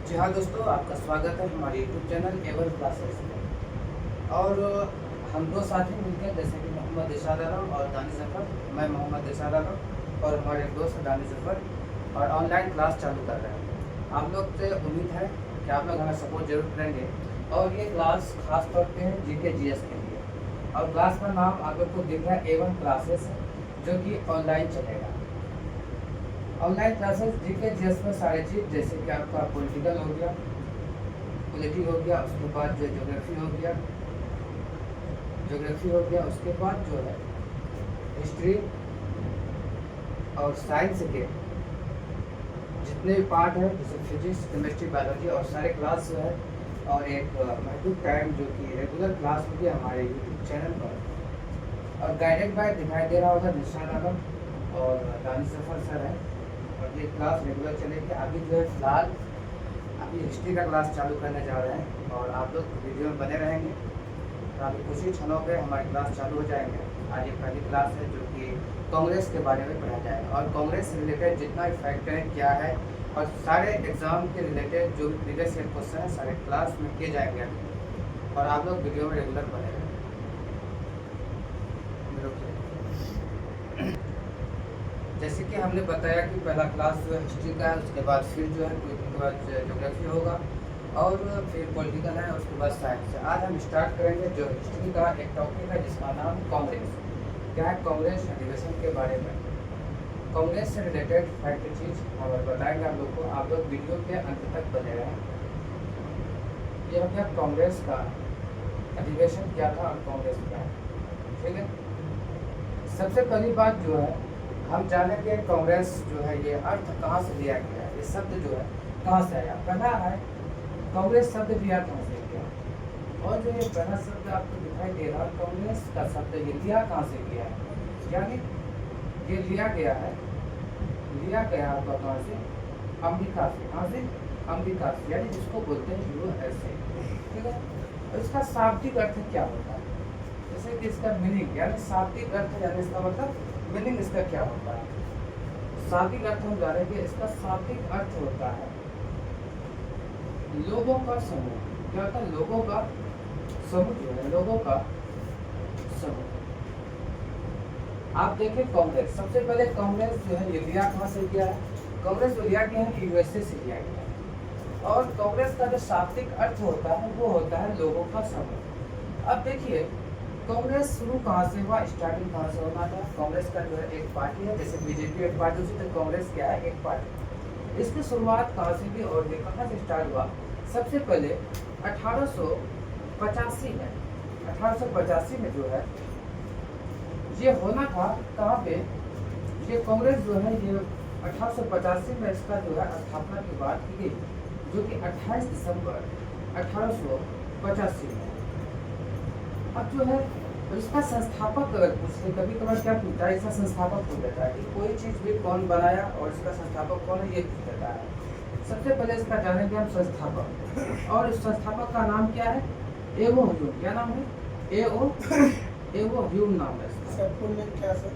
जी हाँ दोस्तों, आपका स्वागत है हमारे यूट्यूब चैनल एवर क्लासेस में। और हम दो साथी मिलकर, जैसे कि मोहम्मद इरशाद आलम और दानिश जफ़र, मैं मोहम्मद इरशाद आलम और हमारे एक दोस्त दानिश जफ़र, और ऑनलाइन क्लास चालू कर रहे हैं। आप लोग से उम्मीद है कि आप लोग हमें सपोर्ट जरूर करेंगे। और ये क्लास खास तौर पे है जीके जीएस के लिए। और क्लास का नाम आप लोग को दिख रहा है एवन क्लासेस, जो कि ऑनलाइन चलेगा। ऑनलाइन क्लासेस जीके जीएस में सारी चीज़, जैसे कि आपका पॉलिटिकल हो गया, पॉलिटी हो गया, उसके बाद जो ज्योग्राफी हो गया, उसके बाद जो है हिस्ट्री और साइंस के जितने भी पार्ट है, जैसे फिजिक्स, केमिस्ट्री, बायोलॉजी, और सारे क्लास जो है, और एक महदूद टाइम जो कि रेगुलर क्लास होगी हमारे यूट्यूब चैनल पर। और गाइडेड बाय दिखाई दे रहा होगा निशान आलम और दानिश जफ़र सर है। और ये क्लास रेगुलर चलेगी। अभी जो है फिलहाल अभी हिस्ट्री का क्लास चालू करने जा रहे हैं, और आप लोग वीडियो में बने रहेंगे। तो अभी कुछ ही क्षणों पे हमारी क्लास चालू हो जाएंगे। आज ये पहली क्लास है जो कि कांग्रेस के बारे में पढ़ा जाएगा, और कांग्रेस से रिलेटेड जितना भी फैक्टर है क्या है, और सारे एग्ज़ाम के रिलेटेड जो भी प्रीवियस ईयर क्वेश्चन है सारे क्लास में किए जाएंगे अभी। और आप लोग वीडियो में रेगुलर बने रहेंगे। जैसे कि हमने बताया कि पहला क्लास जो है हिस्ट्री का है, उसके बाद फिर जो है उसके बाद ज्योग्राफी होगा, और फिर पॉलिटिकल है, उसके बाद साइंस है। आज हम स्टार्ट करेंगे जो हिस्ट्री का एक टॉपिक है जिसका नाम कांग्रेस। क्या है कांग्रेस? अधिवेशन के बारे में, कांग्रेस से रिलेटेड फैक्ट चीज़ हम बताएंगे आप लोग को। आप लोग वीडियो के अंत तक बने रहें। ये हो गया कांग्रेस का अधिवेशन क्या था और कांग्रेस क्या है, ठीक है। सबसे पहली बात जो है हम जानेंगे कांग्रेस जो है ये अर्थ कहाँ से लिया गया है, ये शब्द जो है कहाँ से आया। पहला है कांग्रेस शब्द लिया कहाँ से गया, और जो ये पहला शब्द आपको दिखाई दे रहा है कांग्रेस का शब्द ये लिया कहाँ से गया है, यानी ये लिया गया आपका कहाँ से? अमेरिका से। कहाँ से? अमेरिका से, यानी जिसको बोलते हैं यूएसए, ठीक है। और इसका शाब्दिक अर्थ क्या होता है, जैसे कि इसका मीनिंग, यानी शाब्दिक अर्थ, यानी इसका मतलब मीनिंग इसका क्या होता है। शाब्दिक अर्थ हम जानेंगे। इसका शाब्दिक अर्थ होता है लोगों का समूह। क्या होता है? लोगों का समूह जो है, लोगों का समूह। आप देखें कांग्रेस, सबसे पहले कांग्रेस जो है ये लिया कहाँ से गया है? कांग्रेस जो लिया गया है यूएसए से लिया गया है। और कांग्रेस का जो शाब्दिक अर्थ होता है वो होता है लोगों का समूह। अब देखिए कांग्रेस शुरू कहाँ से हुआ, स्टार्टिंग कहाँ से होना था। कांग्रेस का जो है एक पार्टी है, जैसे बीजेपी एक पार्टी, उसी तरह कांग्रेस क्या है, एक पार्टी। इसकी शुरुआत कहाँ से हुई और ये कहाँ से स्टार्ट हुआ? सबसे पहले 1885 में, 1885 में जो है ये होना था। कहाँ पे? ये कांग्रेस जो है ये 1885 में इसका जो है स्थापना की बात की गई, जो कि 28 दिसंबर 1885 में। अब जो है इसका संस्थापक अगर पूछे, कभी कभार क्या पूछता है, इसका संस्थापक पूछ देता है कि कोई चीज़ भी कौन बनाया और इसका संस्थापक कौन है, ये पूछ देता है। सबसे पहले इसका जानेंगे हम संस्थापक, और इस संस्थापक का नाम क्या है? एवो ह्यूम। क्या नाम है? एवो ह्यूम नाम है इसका। क्या सर?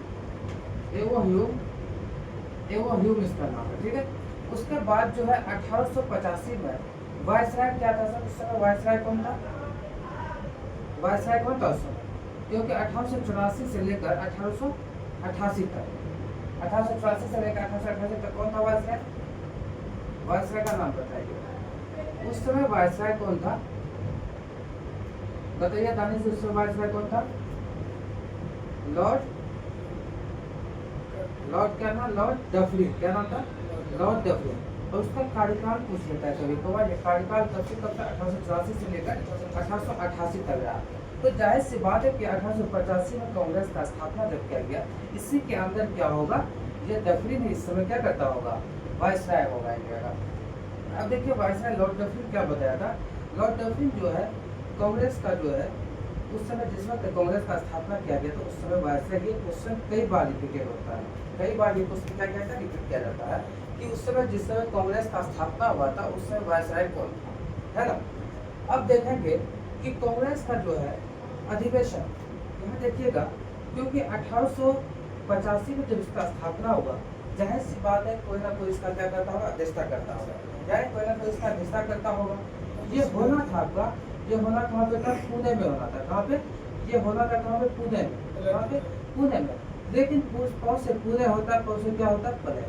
एवो ह्यूम इसका नाम है, ठीक है। उसके बाद जो है 1885 में वायसराय क्या था सर? उस समय वायसराय कौन था? वायसराय कौन था उस समय? क्योंकि 1884 से लेकर 1888 तक, 1884 से लेकर 1888 तक कौन था वायसराय? वायसराय का नाम बताइए। उस समय वायसराय कौन था? बताइए दानिश, उस समय वायसराय कौन था? लॉर्ड क्या नाम? Lord Dufferin. क्या नाम था? Lord Dufferin. और उसका कार्यकाल पूछ लेता है कभी कभार। ये कार्यकाल कब से 1884 से लेकर 1888 तक रहा। तो जाहिर सी बात है कि 1885 में कांग्रेस का स्थापना जब किया गया, इसी के अंदर क्या होगा, ये डफरिन इस समय क्या करता होगा? वायसराय होगा इंडिया का। अब देखिए वायसराय लॉर्ड डफरिन क्या बताया था। लॉर्ड डफरिन जो है कांग्रेस का जो है उस समय जिस वक्त कांग्रेस का स्थापना किया गया, तो उस समय वायसराय ये क्वेश्चन कई बार रिपीटेड होता है, कई बार ये क्वेश्चन क्या कहता है, रिपीट किया जाता है कि उस समय जिस समय कांग्रेस का स्थापना हुआ था उस समय वायसराय कौन था, है ना। अब देखेंगे कि कांग्रेस का जो है अधिवेशन, यहाँ देखिएगा, क्योंकि 1885 में जब इसका स्थापना हुआ, जाहिर सी बात है कोई ना कोई इसका क्या करता होगा, अध्यक्षता करता होगा, यानी कोई ना कोई इसका अध्यक्षता करता होगा। ये होना था आपका, ये होना कहाँ पे था, पुणे में होना था। कहाँ पे ये होना था, कहाँ पे, पुणे में। कहाँ पे, पुणे में। लेकिन कौन से पुणे होता है, कौन से क्या होता है, प्लेग।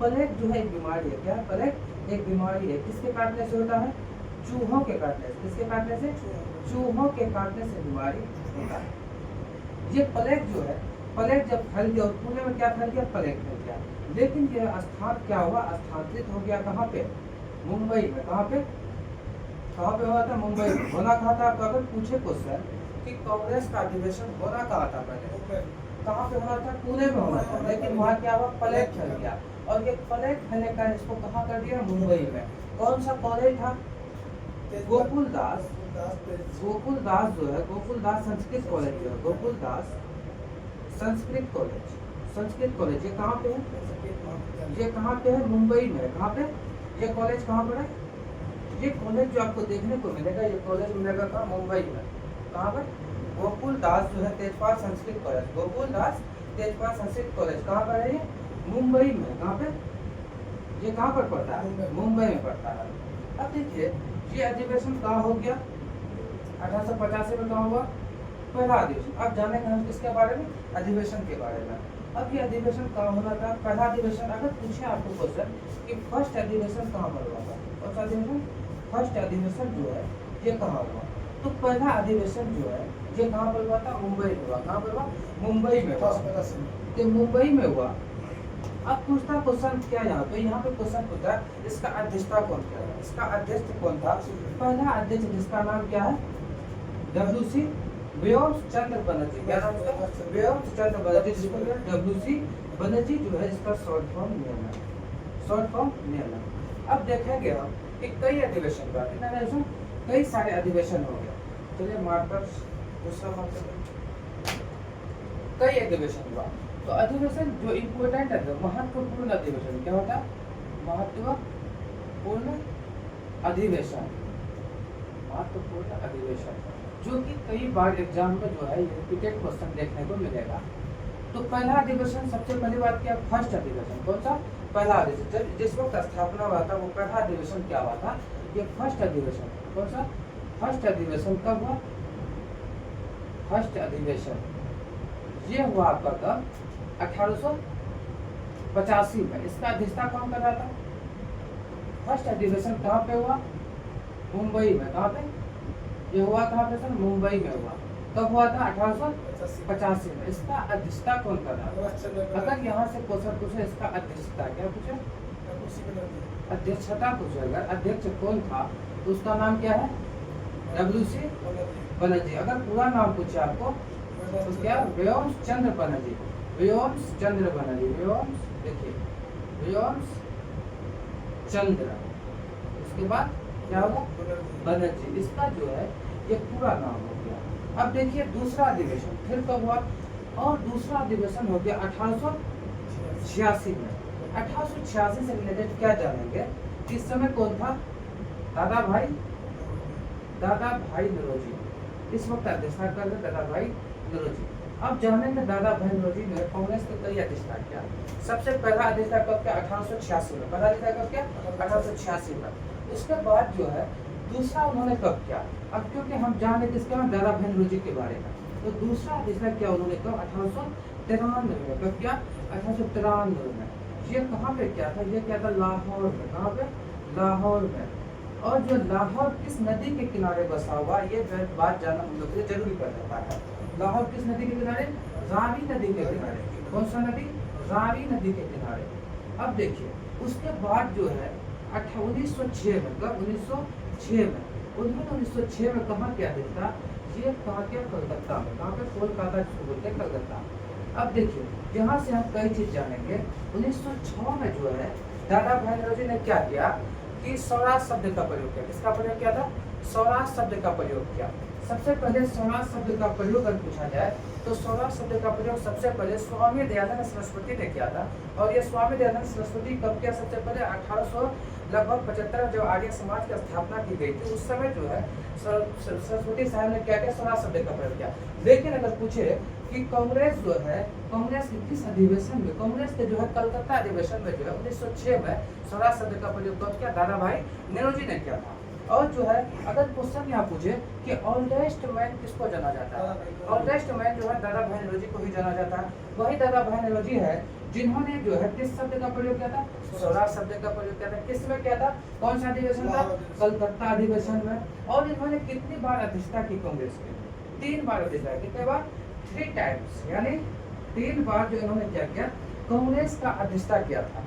प्लेग जो है एक बीमारी है। क्या है, प्लेग एक बीमारी है। किसके काटने से होता है, चूहों के काटने से। किसके काटने से, चूहों के काटने से बीमारी होता है। ये प्लेग जो है, प्लेग जब फैल गया, और पुणे में क्या फैल गया, प्लेग फैल गया। लेकिन ये स्थान क्या हुआ, स्थानांतरित हो गया कहाँ पे, मुंबई में। कहाँ पे, कहाँ पे हुआ था, मुंबई में। होना कहाँ था आपका, अगर पूछे क्वेश्चन कि कांग्रेस का अधिवेशन होना कहाँ था पहले, कहाँ पे होना था, पुणे में होना था। लेकिन वहाँ क्या हुआ, प्लेग फैल गया, और ये प्लेग फैलने का इसको कहाँ कर दिया, मुंबई में। कौन सा कॉलेज था, गोकुलदास। गोकुलदास जो है, गोकुलदास संस्कृत कॉलेज जो है, गोकुलदास संस्कृत कॉलेज, संस्कृत कॉलेज। ये कहाँ पे है, ये कहाँ पे है, मुंबई में। कहाँ पे, ये कॉलेज कहाँ पर है, ये कॉलेज जो आपको देखने को मिलेगा, ये कॉलेज मिलेगा कहाँ, मुंबई में। कहाँ पर, गोकुलदास जो है तेजपाल संस्कृत कॉलेज, गोकुलदास तेजपाल संस्कृत कॉलेज कहाँ पर है, ये मुंबई में। कहाँ पे, ये कहाँ पर पड़ता है, मुंबई में पड़ता है। अब देखिए ये अधिवेशन कहाँ हो गया, 1885 में कहाँ हुआ, पहला अधिवेशन। अब जानेंगे हम किसके बारे में, अधिवेशन के बारे में। अब ये अधिवेशन कहाँ होना था, पहला अधिवेशन। अगर पूछे आपको क्वेश्चन कि फर्स्ट अधिवेशन कहाँ पर हुआ था, कौन सा अधिवेशन, फर्स्ट अधिवेशन जो है ये कहाँ हुआ, तो पहला अधिवेशन जो है ये कहाँ पर हुआ था, मुंबई में हुआ। कहाँ पर हुआ, मुंबई में हुआ, तो मुंबई में हुआ। अब पूछता क्वेश्चन क्या, यहाँ पे क्वेश्चन पूछता है इसका अध्यक्षता कौन किया, इसका अध्यक्ष कौन था, पहला अध्यक्ष जिसका नाम क्या है, WC व्योमचंद्र बनर्जी। क्या नाम है, व्योमचंद्र बनर्जी, जिसको WC बनर्जी जो है इसका शॉर्ट फॉर्म नेम है, शॉर्ट फॉर्म नेम है। अब देखेंगे हम कि कई अधिवेशन हुआ, कितना अधिवेशन, कई सारे अधिवेशन हो गए। चलिए मार्कर दूसरा मार्कर, कई अधिवेशन हुआ। तो अधिवेशन जो इम्पोर्टेंट है, महत्वपूर्ण अधिवेशन क्या होता है, महत्वपूर्ण अधिवेशन, महत्वपूर्ण अधिवेशन जो कि कई बार एग्जाम में जो है रिपीटेड क्वेश्चन देखने को मिलेगा। तो पहला अधिवेशन, सबसे पहली बात क्या, फर्स्ट अधिवेशन। कौन सा, पहला अधिवेशन। जिस वक्त स्थापना हुआ था वो पहला अधिवेशन क्या हुआ था, ये फर्स्ट अधिवेशन। कौन सा, फर्स्ट अधिवेशन कब हुआ, फर्स्ट अधिवेशन ये हुआ आपका कब, 1885 में। इसका अध्यक्षता कौन कर रहा था, फर्स्ट अधिवेशन कहाँ पे हुआ, मुंबई में। कहाँ पे, ये हुआ कहाँ पे सर, मुंबई में हुआ। कब हुआ था, 1885 में। इसका अध्यक्षता कौन कर रहा था, अगर यहाँ से क्वेश्चन पूछे इसका अध्यक्षता क्या पूछे, अध्यक्षता पूछे, अगर अध्यक्ष कौन था तो उसका नाम क्या है, WC बनर्जी। अगर पूरा नाम पूछे आपको तो क्या, व्योमचंद्र बनर्जी, व्योमचंद्र बनर्जी, व्योम, देखिए व्योमचंद्र, उसके बाद क्या होगा, बनर्जी। इसका जो है ये पूरा नाम हो गया। अब देखिए दूसरा अधिवेशन फिर कब हुआ, और दूसरा अधिवेशन हो गया 1886 में। 1886 से रिलेटेड क्या जानेंगे, इस समय कौन था, दादा भाई नौरोजी, इस वक्त अध्यक्षता कर रहे दादा भाई नौरोजी। अब जानेंगे दादा भाई नौरोजी ने कांग्रेस के कई अध्यक्षता किया। सबसे पहला अध्यक्षता कब किया, 1886 में। पहला अध्यक्षता कब किया, 1886 में। उसके बाद जो है दूसरा उन्होंने कब किया, अब क्योंकि हम जाने किसके बाद, दादा भाई नौरोजी के बारे में, तो दूसरा अध्यक्षता क्या उन्होंने कब, 1893 में। कब किया, 1893 में। ये कहाँ पे क्या था, ये क्या था, लाहौर में। कहाँ पे, लाहौर में। और जो लाहौर किस नदी के किनारे बसा हुआ, ये बात जानना हम लोग के लिए जरूरी पड़ जाता है। लाहौर किस नदी के किनारे, रावी नदी के किनारे। कौन सा नदी, रावी नदी के किनारे। अब देखिए उसके बाद जो है 1906 में, कब, 1906 में, उन्होंने 1906 में कहाँ किया था, ये कहाँ किया, कलकत्ता में। कहाँ पे, कोलकाता जिसको बोलते हैं, कलकत्ता। अब देखिए यहाँ से हम कई चीज जानेंगे। 1906 में जो है दादा भाई नौरोजी ने क्या किया कि स्वराज शब्द का प्रयोग किया। किसका प्रयोग किया था, स्वराज शब्द का प्रयोग किया। सबसे पहले स्वराज शब्द का प्रयोग अगर पूछा जाए तो स्वराज शब्द का प्रयोग सबसे पहले स्वामी दयानंद सरस्वती ने किया था। और ये स्वामी दयानंद सरस्वती कब किया, सबसे पहले 1875 जब आर्य समाज की स्थापना की गई थी उस समय जो है सरस्वती साहब ने क्या किया, स्वराज शब्द का प्रयोग किया। लेकिन अगर पूछे कि कि कांग्रेस जो है, कांग्रेस के किस अधिवेशन में, कांग्रेस के जो है कलकत्ता अधिवेशन में जो है 1906 में स्वराज शब्द का प्रयोग कब किया, दादा भाई नेहरू ने किया था। और जो है अगर क्वेश्चन यहाँ पूछे कि ओल्डेस्ट मैन किसको जाना जाता है, ओल्डेस्ट मैन जो है दादा भाई नेहरू को ही जाना जाता है। वही दादा भाई नेहरू है जिन्होंने जो है किस शब्द का प्रयोग किया था, स्वराज शब्द का प्रयोग किया था। किस में किया था, कौन सा अधिवेशन था, कलकत्ता अधिवेशन में। और इन्होंने कितनी बार अध्यक्षता की कांग्रेस की, 3 बार अध्यक्षता। कितने बार, 3 टाइम्स, यानी 3 बार जो इन्होंने क्या किया, कांग्रेस का अध्यक्षता किया था।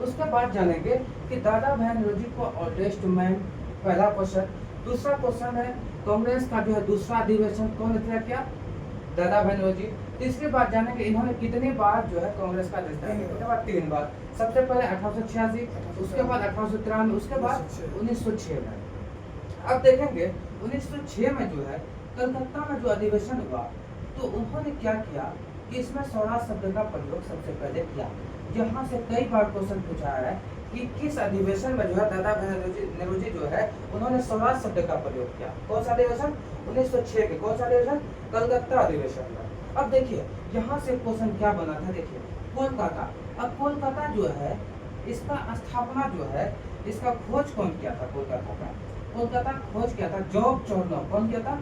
उसके बाद जानेंगे कि दादा भाई नेहरू को ओल्डेस्ट मैन, पहला क्वेश्चन। दूसरा क्वेश्चन है कांग्रेस का जो है दूसरा अधिवेशन कौन अध्यक्षता किया, दादा भाई नेहरू। तीसरी बात जानेंगे इन्होंने कितनी बार जो है कांग्रेस का अध्यक्षता किया, कितने बार, 3 बार। सबसे पहले 1886, उसके बाद 1893, उसके बाद 1906 में। अब देखेंगे 1906 में जो है कलकत्ता में जो अधिवेशन हुआ तो उन्होंने क्या किया कि इसमें स्वराज शब्द का प्रयोग सबसे पहले किया। यहाँ से कई बार क्वेश्चन पूछा है कि किस अधिवेशन में जो है दादा भाई नेहरू जो है उन्होंने स्वराज शब्द का प्रयोग किया। कौन सा अधिवेशन, 1906 के कौन सा अधिवेशन, कलकत्ता अधिवेशन में। अब देखिए यहाँ से क्वेश्चन क्या बना था, देखिए कोलकाता। अब कोलकाता जो है इसका स्थापना जो है, इसका खोज कौन किया था, कोलकाता का, कोलकाता खोज किया था जॉब चौर्नोव। कौन किया था,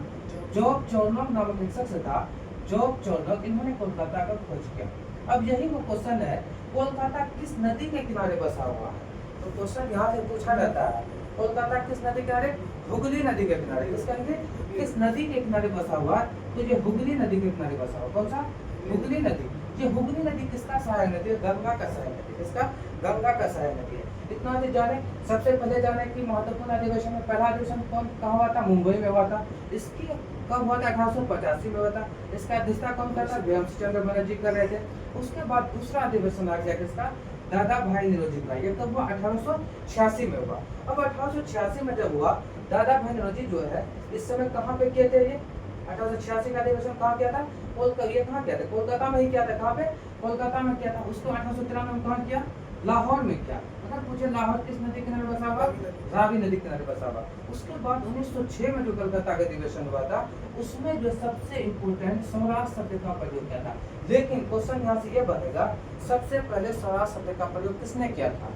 जॉब चौर्नोव नामक एक शख्स था, जॉब चौर्नोव, इन्होंने कोलकाता का खोज किया। अब यही वो क्वेश्चन है, कोलकाता किस नदी के किनारे बसा हुआ है, तो क्वेश्चन यहाँ से पूछा जाता है, कोलकाता किस नदी के किनारे, हुगली नदी के किनारे। किस कहेंगे, किस नदी के किनारे बसा हुआ, तो ये हुगली नदी के किनारे बसा हुआ। कौन सा, हुगली नदी। ये हुगली नदी किसका सहायक नदी है, गंगा का सहायक नदी। किसका, गंगा का सहायक नदी है। इतना भी जाने, सबसे पहले जाने कि महत्वपूर्ण अधिवेशन में पहला अधिवेशन कौन कहाँ हुआ था, मुंबई में हुआ था। इसकी कब हुआ था, 1885 में हुआ था। इसका अध्यक्षता कौन कर था, व्योमसिंह चंद्र बनर्जी कर रहे थे। उसके बाद दूसरा अधिवेशन आ गया किसका, दादा भाई नेहरू का। ये कब हुआ, 1886 में हुआ। अब 1886 में जब हुआ, दादा भाई नेहरू जो है इस समय कहाँ पे किए थे, ये 1886 का अधिवेशन कहाँ किया था, ये कहाँ किया था, कोलकाता में ही किया था। कहाँ पे, कोलकाता में किया था। उसको 1893 में कहाँ किया, लाहौर में किया। अगर पूछे लाहौर किस नदी किनारे बसा हुआ, रावी नदी किनारे बसा हुआ। उसके बाद 1906 में जो कलकत्ता का अधिवेशन हुआ था उसमें जो सबसे इम्पोर्टेंट स्वराज शब्द का प्रयोग किया था। लेकिन क्वेश्चन यहाँ से ये बनेगा, सबसे पहले स्वराज शब्द का प्रयोग किसने किया था,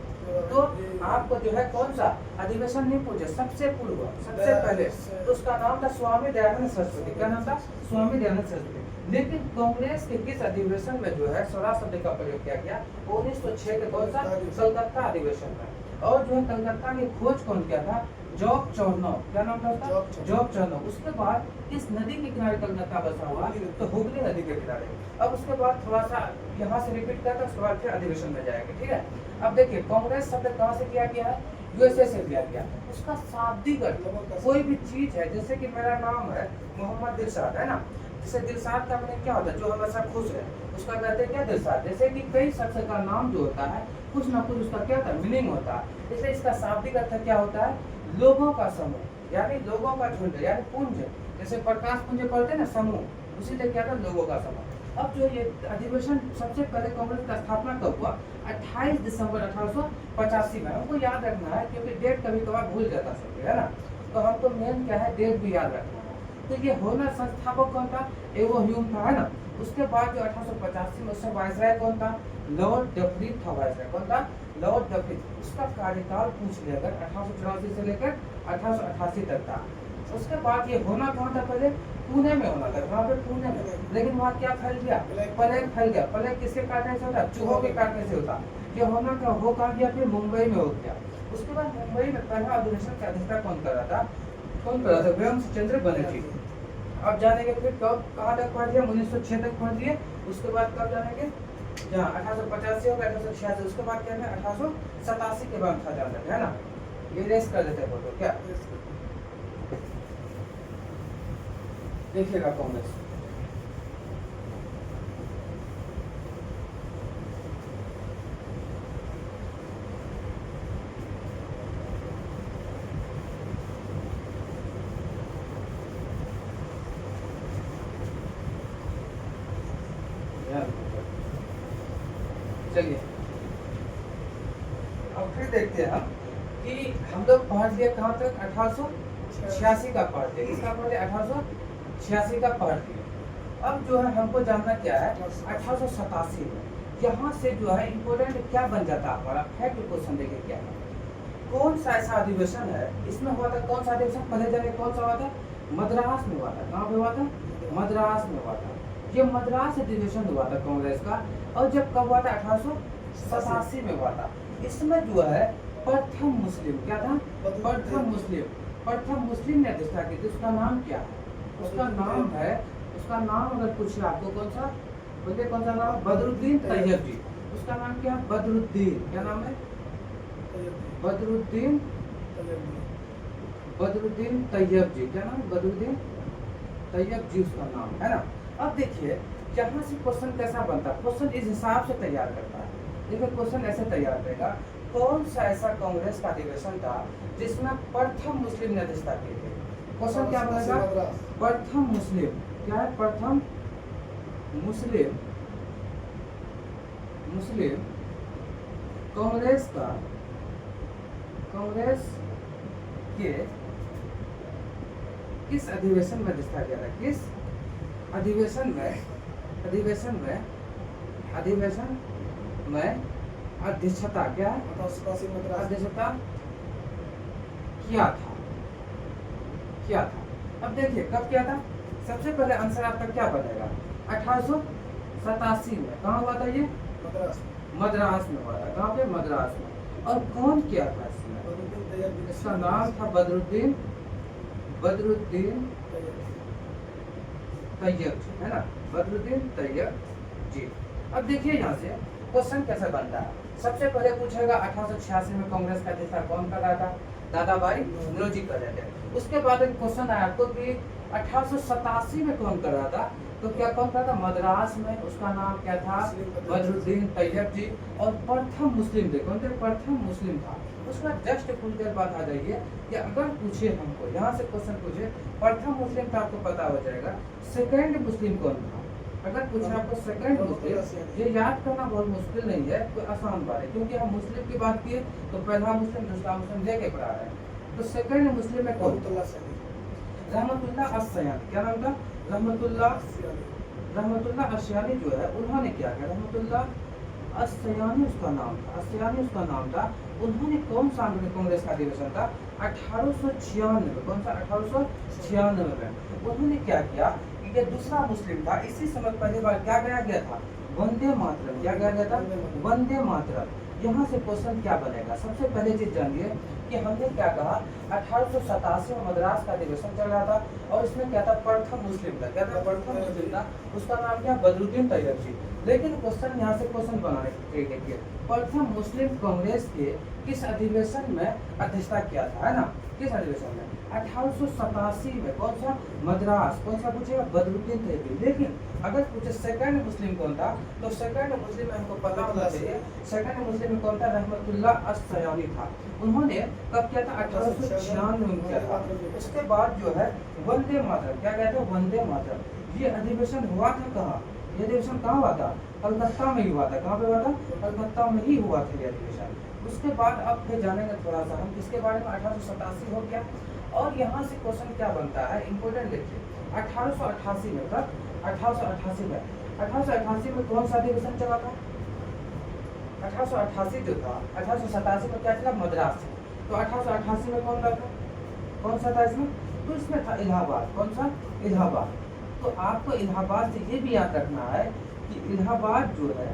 तो आपको जो है कौन सा अधिवेशन नहीं पूछे, सबसे पूर्व, सबसे पहले, तो उसका नाम था स्वामी दयानंद सरस्वती। क्या नाम था, स्वामी दयानंद सरस्वती। लेकिन कांग्रेस के किस अधिवेशन में जो है स्वराज शब्द का प्रयोग किया गया, 1906 के कौन सा, कलकत्ता अधिवेशन में। और जो है कलकत्ता की खोज कौन किया था, जॉब चौर्नोव। क्या नाम था उसका, जॉब चौर्नोव। उसके बाद किस नदी के किनारे कलकत्ता बसा हुआ, तो हुगली नदी के किनारे। अब उसके बाद थोड़ा सा यहाँ से रिपीट करता, उसके बाद फिर अधिवेशन में जाएंगे, ठीक है। अब देखिए कांग्रेस शब्द कहाँ से किया गया है, यूएसए से लिया गया। उसका शाब्दिक अर्थ, कोई भी चीज है, जैसे कि मेरा नाम है मोहम्मद दिलशाद, है ना, जैसे दिलशाद का मतलब क्या होता है, जो हमेशा खुश है, उसका कहते हैं क्या, दिलशाद। जैसे कि कई शख्स का नाम जो होता है कुछ ना कुछ उसका क्या होता है, मीनिंग होता है। इसलिए इसका शाब्दिक अर्थ क्या होता है, लोगों का समूह, यानी लोगों का झुंड, यानी पुंज। जैसे प्रकाश पुंज पढ़ते हैं ना, समूह, उसी से क्या था, लोगों का समूह। अब जो ये अधिवेशन सबसे पहले कांग्रेस का स्थापना कब हुआ, 28 दिसंबर 1885 में। हमको याद रखना है क्योंकि डेट कभी कभार भूल जाता सबके, है ना, तो हमको मेन क्या है, डेट भी याद रखना है। तो ये होना संस्थापक कौन था, एवो ह्यूम था, है ना। उसके बाद जो 1885 में उससे वायसराय कौन था, लॉर्ड डफरिन था। वायसराय कौन था, लॉर्ड डफरिन। उसका कार्यकाल पूछ लिया अगर 1884 से लेकर 1888 तक था। उसके बाद ये होना कहाँ था, पहले पुणे में होना था। वहाँ पे पुणे में, लेकिन वहाँ क्या फैल गया, प्लेग फैल गया। प्लेग किसके काटने से होता, चूहों के काटने से होता। ये होना का हो कहाँ गया, फिर मुंबई में हो गया। उसके बाद मुंबई में पहला अधिवेशन का अध्यक्षता कौन कर रहा था, कौन कर रहा था, व्योमसिंह चंद्र बनर्जी। अब जानेंगे फिर कब कहाँ तक पढ़ दिया, 1906 तक पढ़ दिए। उसके बाद कब जानेंगे, जहाँ 1885 होगा, 1886। उसके बाद क्या है, 1887 के बाद था जाना है ना। ये रेस कर देते हैं फोटो, क्या देखिएगा कांग्रेस। चलिए अब फिर देखते हैं कि हम लोग पहुंच गए कहाँ तक, 1886 का पढ़ दिए। किसका पढ़ दिया, 1886 का पढ़ दिए। अब जो है हमको जानना क्या है 1887 में यहाँ से जो है इम्पोर्टेंट क्या बन जाता है हमारा फैक्ट क्वेश्चन देखिए क्या है, कौन सा ऐसा अधिवेशन है इसमें हुआ था, कौन सा अधिवेशन पहले जगह कौन सा हुआ था, मद्रास में हुआ था। कहाँ पे हुआ था, मद्रास में हुआ था। ये मद्रास अधिवेशन हुआ था कांग्रेस का, और जब कब हुआ था 1887 में हुआ था। इसमें जो है प्रथम मुस्लिम क्या था, प्रथम मुस्लिम ने अध्यक्षता की थी। उसका नाम क्या है, उसका नाम है, उसका नाम अगर पूछे आपको कौन सा बोलिए, कौन सा नाम, बदरुद्दीन तैयब जी। उसका नाम क्या है, बदरुद्दीन, क्या नाम है, बदरुद्दीन तैयब जी। क्या नाम, बदरुद्दीन तैयब जी उसका नाम है ना। अब देखिए यहाँ से क्वेश्चन कैसा बनता है, क्वेश्चन इस हिसाब से तैयार करता है। देखिए क्वेश्चन ऐसे तैयार करेगा, कौन सा ऐसा कांग्रेस का अधिवेशन था जिसमें प्रथम मुस्लिम ने अध्यक्षता की थी। क्वेश्चन क्या बनेगा, प्रथम मुस्लिम, क्या है, प्रथम मुस्लिम कांग्रेस के किस अधिवेशन में अध्यक्षता किया था, किस अधिवेशन में अध्यक्षता, क्या है, अध्यक्षता किया था। अब देखिए कब किया था, सबसे पहले आंसर आपका क्या बनेगा, 1887 में। कहाँ हुआ था ये, मद्रास में हुआ था। कहाँ पे, मद्रास में। और कौन किया था इसमें, इसका नाम था बदरुद्दीन तैयब जी, है ना, बदरुद्दीन तैयब जी। अब देखिए यहाँ से क्वेश्चन कैसे बनता है। सबसे पहले पूछेगा 1886 में कांग्रेस का अध्यक्ष कौन कर रहा था, दादा भाई नौरोजी कर रहे थे। उसके बाद एक क्वेश्चन आया आपको कि 1887 में कौन कर रहा था, तो क्या कौन कर रहा था, मद्रास में। उसका नाम क्या था, बदरुद्दीन तैयब जी। और प्रथम मुस्लिम थे, कौन थे, प्रथम मुस्लिम था। उसका जस्ट कुछ देर बाद आ जाइए कि अगर पूछे हमको यहाँ से क्वेश्चन पूछे प्रथम मुस्लिम था, आपको पता हो जाएगा। सेकंड मुस्लिम कौन था, अगर पूछे आपको सेकंड मुस्लिम, ये याद करना बहुत मुश्किल नहीं है, कोई आसान बात है, क्योंकि हम मुस्लिम की बात किए तो पहला मुस्लिम दूसरा मुस्लिम लेके पढ़ा रहे हैं। तो सेकंड मुस्लिम में कौन, रहमतुल्लाह अस्सयानी। क्या नाम था, रहमतुल्लाह अस्सयानी जो है उन्होंने क्या किया, रहमतुल्लाह अस्सयानी उसका नाम था। उन्होंने कौन सा कांग्रेस का अधिवेशन था, 1896 में। कौन सा, 1896 में। उन्होंने क्या किया, ये दूसरा मुस्लिम था। इसी समय पहली बार क्या गाया गया था, वंदे मातरम। क्या गाया गया था, वंदे मातरम। यहाँ से क्वेश्चन क्या बनेगा, सबसे पहले चीज जानिए कि हमने क्या कहा, 1887 में मद्रास का अधिवेशन चल रहा था, और इसमें क्या था, प्रथम मुस्लिम था। क्या था, प्रथम मुस्लिम था। उसका नाम क्या, बदरुद्दीन तैयब जी। लेकिन क्वेश्चन यहाँ से क्वेश्चन बनाने देखिए, प्रथम मुस्लिम कांग्रेस के किस अधिवेशन में अध्यक्षता किया था, है ना, किस अधिवेशन में, 1887 में। कौन सा, मद्रास। कौन सा पूछेगा, बदरुद्दीन तैयब। लेकिन अगर पूछे सेकंड मुस्लिम कौन था, तो सेकंड मुस्लिम में हमको पता होना चाहिए, सेकंड मुस्लिम में कौन था, रहमतुल्लाह अस्सयानी था। उन्होंने कब किया था, 1896 में किया था। उसके बाद जो है वंदे मातरम, क्या कहते हैं, वंदे मातरम। ये अधिवेशन हुआ था कहाँ, ये अधिवेशन कहाँ हुआ था, कलकत्ता में ही हुआ था। कहाँ पे हुआ था, कलकत्ता में ही हुआ था ये अधिवेशन। उसके बाद अब फिर जानेंगे थोड़ा सा हम किसके बारे में, 1887 हो गया। और यहाँ से क्वेश्चन क्या बनता है, इंपोर्टेंट देखिए, 1888 में, कब, 1888 में कौन सा अधिवेशन चला था, 1888 जो था, 1887 में क्या चला, मद्रास। तो 1888 में कौन था, कौन सा था इसमें, तो इसमें था इलाहाबाद। कौन सा, इलाहाबाद। तो आपको इलाहाबाद से ये भी याद रखना है कि इलाहाबाद जो है,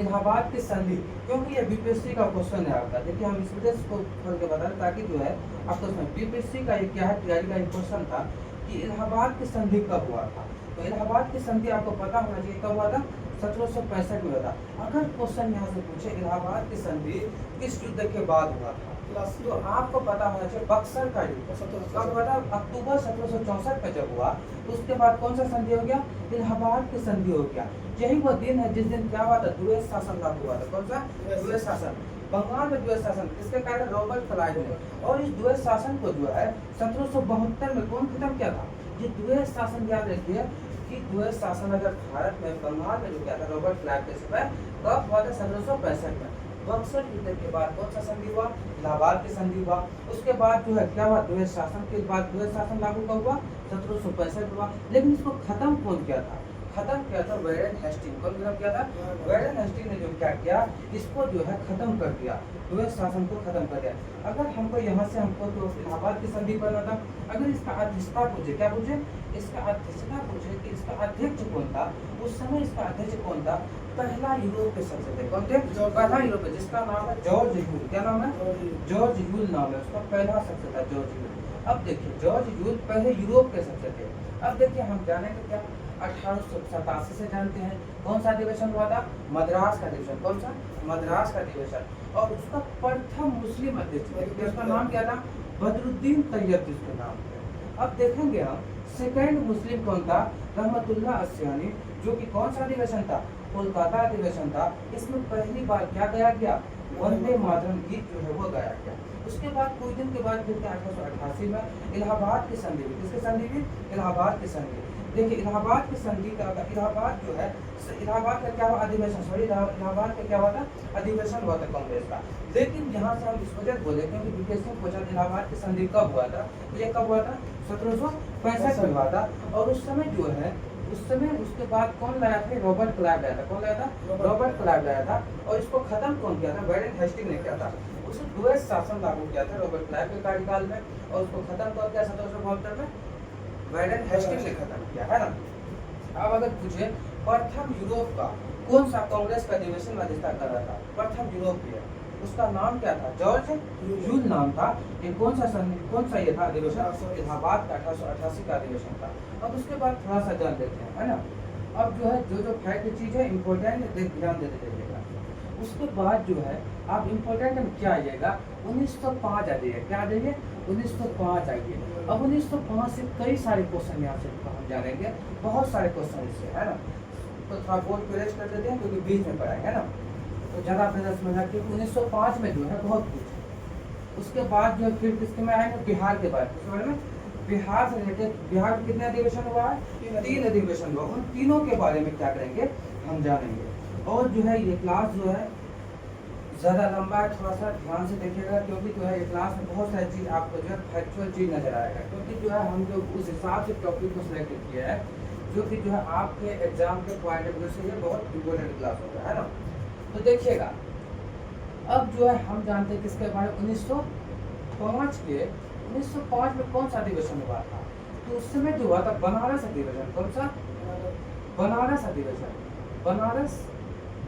इलाहाबाद की संधि, क्योंकि ये बीपीएससी का क्वेश्चन है आपका। देखिए हम इस वजह से खोल के बता रहे ताकि जो है आपको बीपीएससी का ये क्या है, तैयारी का एक क्वेश्चन था कि इलाहाबाद की संधि कब हुआ था। तो इलाहाबाद की संधि आपको पता होना चाहिए कब हुआ था, 1765 में हुआ था। अगर क्वेश्चन यहाँ से पूछे इलाहाबाद की संधि किस युद्ध के बाद हुआ था, तो आपको पता होना चाहिए बक्सर का युद्ध कब हुआ था, अक्टूबर 1764 में जब हुआ। तो उसके बाद कौन सा संधि हो गया, इलाहाबाद की संधि हो गया। यही वो दिन है जिस दिन क्या हुआ था, द्वैत शासन लागू हुआ था। कौन सा, द्वैत शासन। बंगाल में द्वैत शासन किसके कारण, रॉबर्ट क्लाइव ने। और इस द्वैत शासन को जो है 1772 में कौन खत्म किया था, ये द्वैत शासन। याद रखिए कि द्वैत शासन अगर भारत में बंगाल में जो किया था रॉबर्ट क्लाइव के समय, कब हुआ था, 1765 में। बक्सर युद्ध के बाद कौन सा संधि हुआ, इलाहाबाद की संधि हुआ। उसके बाद जो है क्या हुआ, द्वैत शासन के बाद द्वैत शासन लागू कब हुआ, 1765 हुआ। लेकिन इसको खत्म कौन किया था? खत्म किया था वैरेन हेस्टिंग। कौन खत्म किया था? वैरेन हेस्टिंग ने जो क्या किया, इसको जो है खत्म कर दिया, द्वैत शासन को खत्म कर दिया। अगर हमको यहाँ से हमको तो इलाहाबाद की संधि पढ़ना था। अगर इसका अध्यक्षता पूछे, क्या पूछे? इसका अध्यक्षता पूछे कि इसका अध्यक्ष कौन था, उस समय इसका अध्यक्ष कौन था? पहला यूरोपीय संसद है। कौन थे? पहला यूरोपीय, जिसका नाम है जॉर्ज ह्यूल। क्या नाम है? जॉर्ज ह्यूल नाम है उसका, पहला संसद था जॉर्ज ह्यूल। अब देखिए जॉर्ज ह्यूल पहले यूरोप के संसद थे। अब देखिए हम जानेंगे क्या 1887 से जानते हैं कौन सा अधिवेशन हुआ था? मद्रास का अधिवेशन। कौन सा? मद्रास का अधिवेशन। और उसका प्रथम मुस्लिम अध्यक्ष, उसका नाम क्या था? बदरुद्दीन तैयब जिसका नाम है। अब देखेंगे हम सेकंड मुस्लिम कौन था? रहमतुल्लाह अस्सियानी, जो कि कौन सा अधिवेशन था? कोलकाता अधिवेशन था। इसमें पहली बार क्या गाया गया? वंदे मातरम गीत जो है वो गाया गया। उसके बाद कुछ दिन के बाद फिर 1888 में इलाहाबाद की संधि हुई। किसकी संधि हुई? इलाहाबाद की संधि। देखिए इलाहाबाद की संधि का, इलाहाबाद जो है, इलाहाबाद का क्या हुआ? अधिवेशन, सॉरी इलाहाबाद का क्या हुआ था? अधिवेशन हुआ था कांग्रेस का। लेकिन यहाँ से हम इस वजह बोले क्योंकि बीपीएससी में पूछा इलाहाबाद की संधि कब हुआ था? ये कब हुआ था? 1765 में हुआ था। और उस समय जो है, उस समय उसके बाद कौन लाया था? रॉबर्ट क्लाइव लाया था। कौन लाया था? रॉबर्ट क्लाइव लाया था। और इसको खत्म कौन किया था? वैरेन हेस्टिंग ने किया था। उसे द्वैत शासन लागू किया था रॉबर्ट क्लाइव के कार्यकाल में, और उसको खत्म कौन किया? 1772 में वैरेन हेस्टिंग ने खत्म किया, है ना। अब अगर पूछे प्रथम यूरोप का कौन सा कांग्रेस का अधिवेशन अध्यक्षता कर रहा था? प्रथम यूरोपीय, उसका नाम क्या था? जॉर्ज ह्यूल नाम था। ये कौन सा ये था अधिवेशन? इलाहाबाद का 1888 का अधिवेशन था। अब उसके बाद थोड़ा सा जान लेते हैं, है ना। अब जो है जो फैक्ट चीज है इम्पोर्टेंट, ध्यान देते जाइएगा। उसके बाद जो है आप इम्पोर्टेंट में क्या आइएगा? 1905 आ जाइए। क्या आ जाइए? 1905 आइए। अब 1905 से कई सारे क्वेश्चन यहाँ से हम जानेंगे, बहुत सारे क्वेश्चन इससे, है ना। तो थोड़ा बोर्ड पे रेस्ट कर देते हैं क्योंकि बीच में पढ़ाएंगे, है ना। तो ज़्यादा अपने समझना कि 1905 में जो है बहुत कुछ। उसके बाद जो फिर किसके में आएंगे? बिहार के बारे में। बिहार से रिलेटेड, बिहार में कितने अधिवेशन हुआ है? 3 अधिवेशन हुआ। उन तीनों के बारे में क्या करेंगे? हम जानेंगे। और जो है ये क्लास जो है ज़्यादा लंबा है, थोड़ा सा ध्यान से देखिएगा क्योंकि जो है ये क्लास में बहुत सारी चीज़ आपको जो है फैक्चुअल चीज़ नजर आएगा। क्योंकि जो है हम जो उस हिसाब से टॉपिक को सिलेक्ट किया है, जो कि जो है आपके एग्जाम के पॉइंट ऑफ व्यू से ये बहुत इंपॉर्टेंट क्लास होगा, है ना। तो देखिएगा अब जो है हम जानते हैं किसके बारे में? 1905 में कौन सा अधिवेशन हुआ था? तो उस समय जो हुआ था बनारस अधिवेशन। कौन सा? बनारस अधिवेशन। बनारस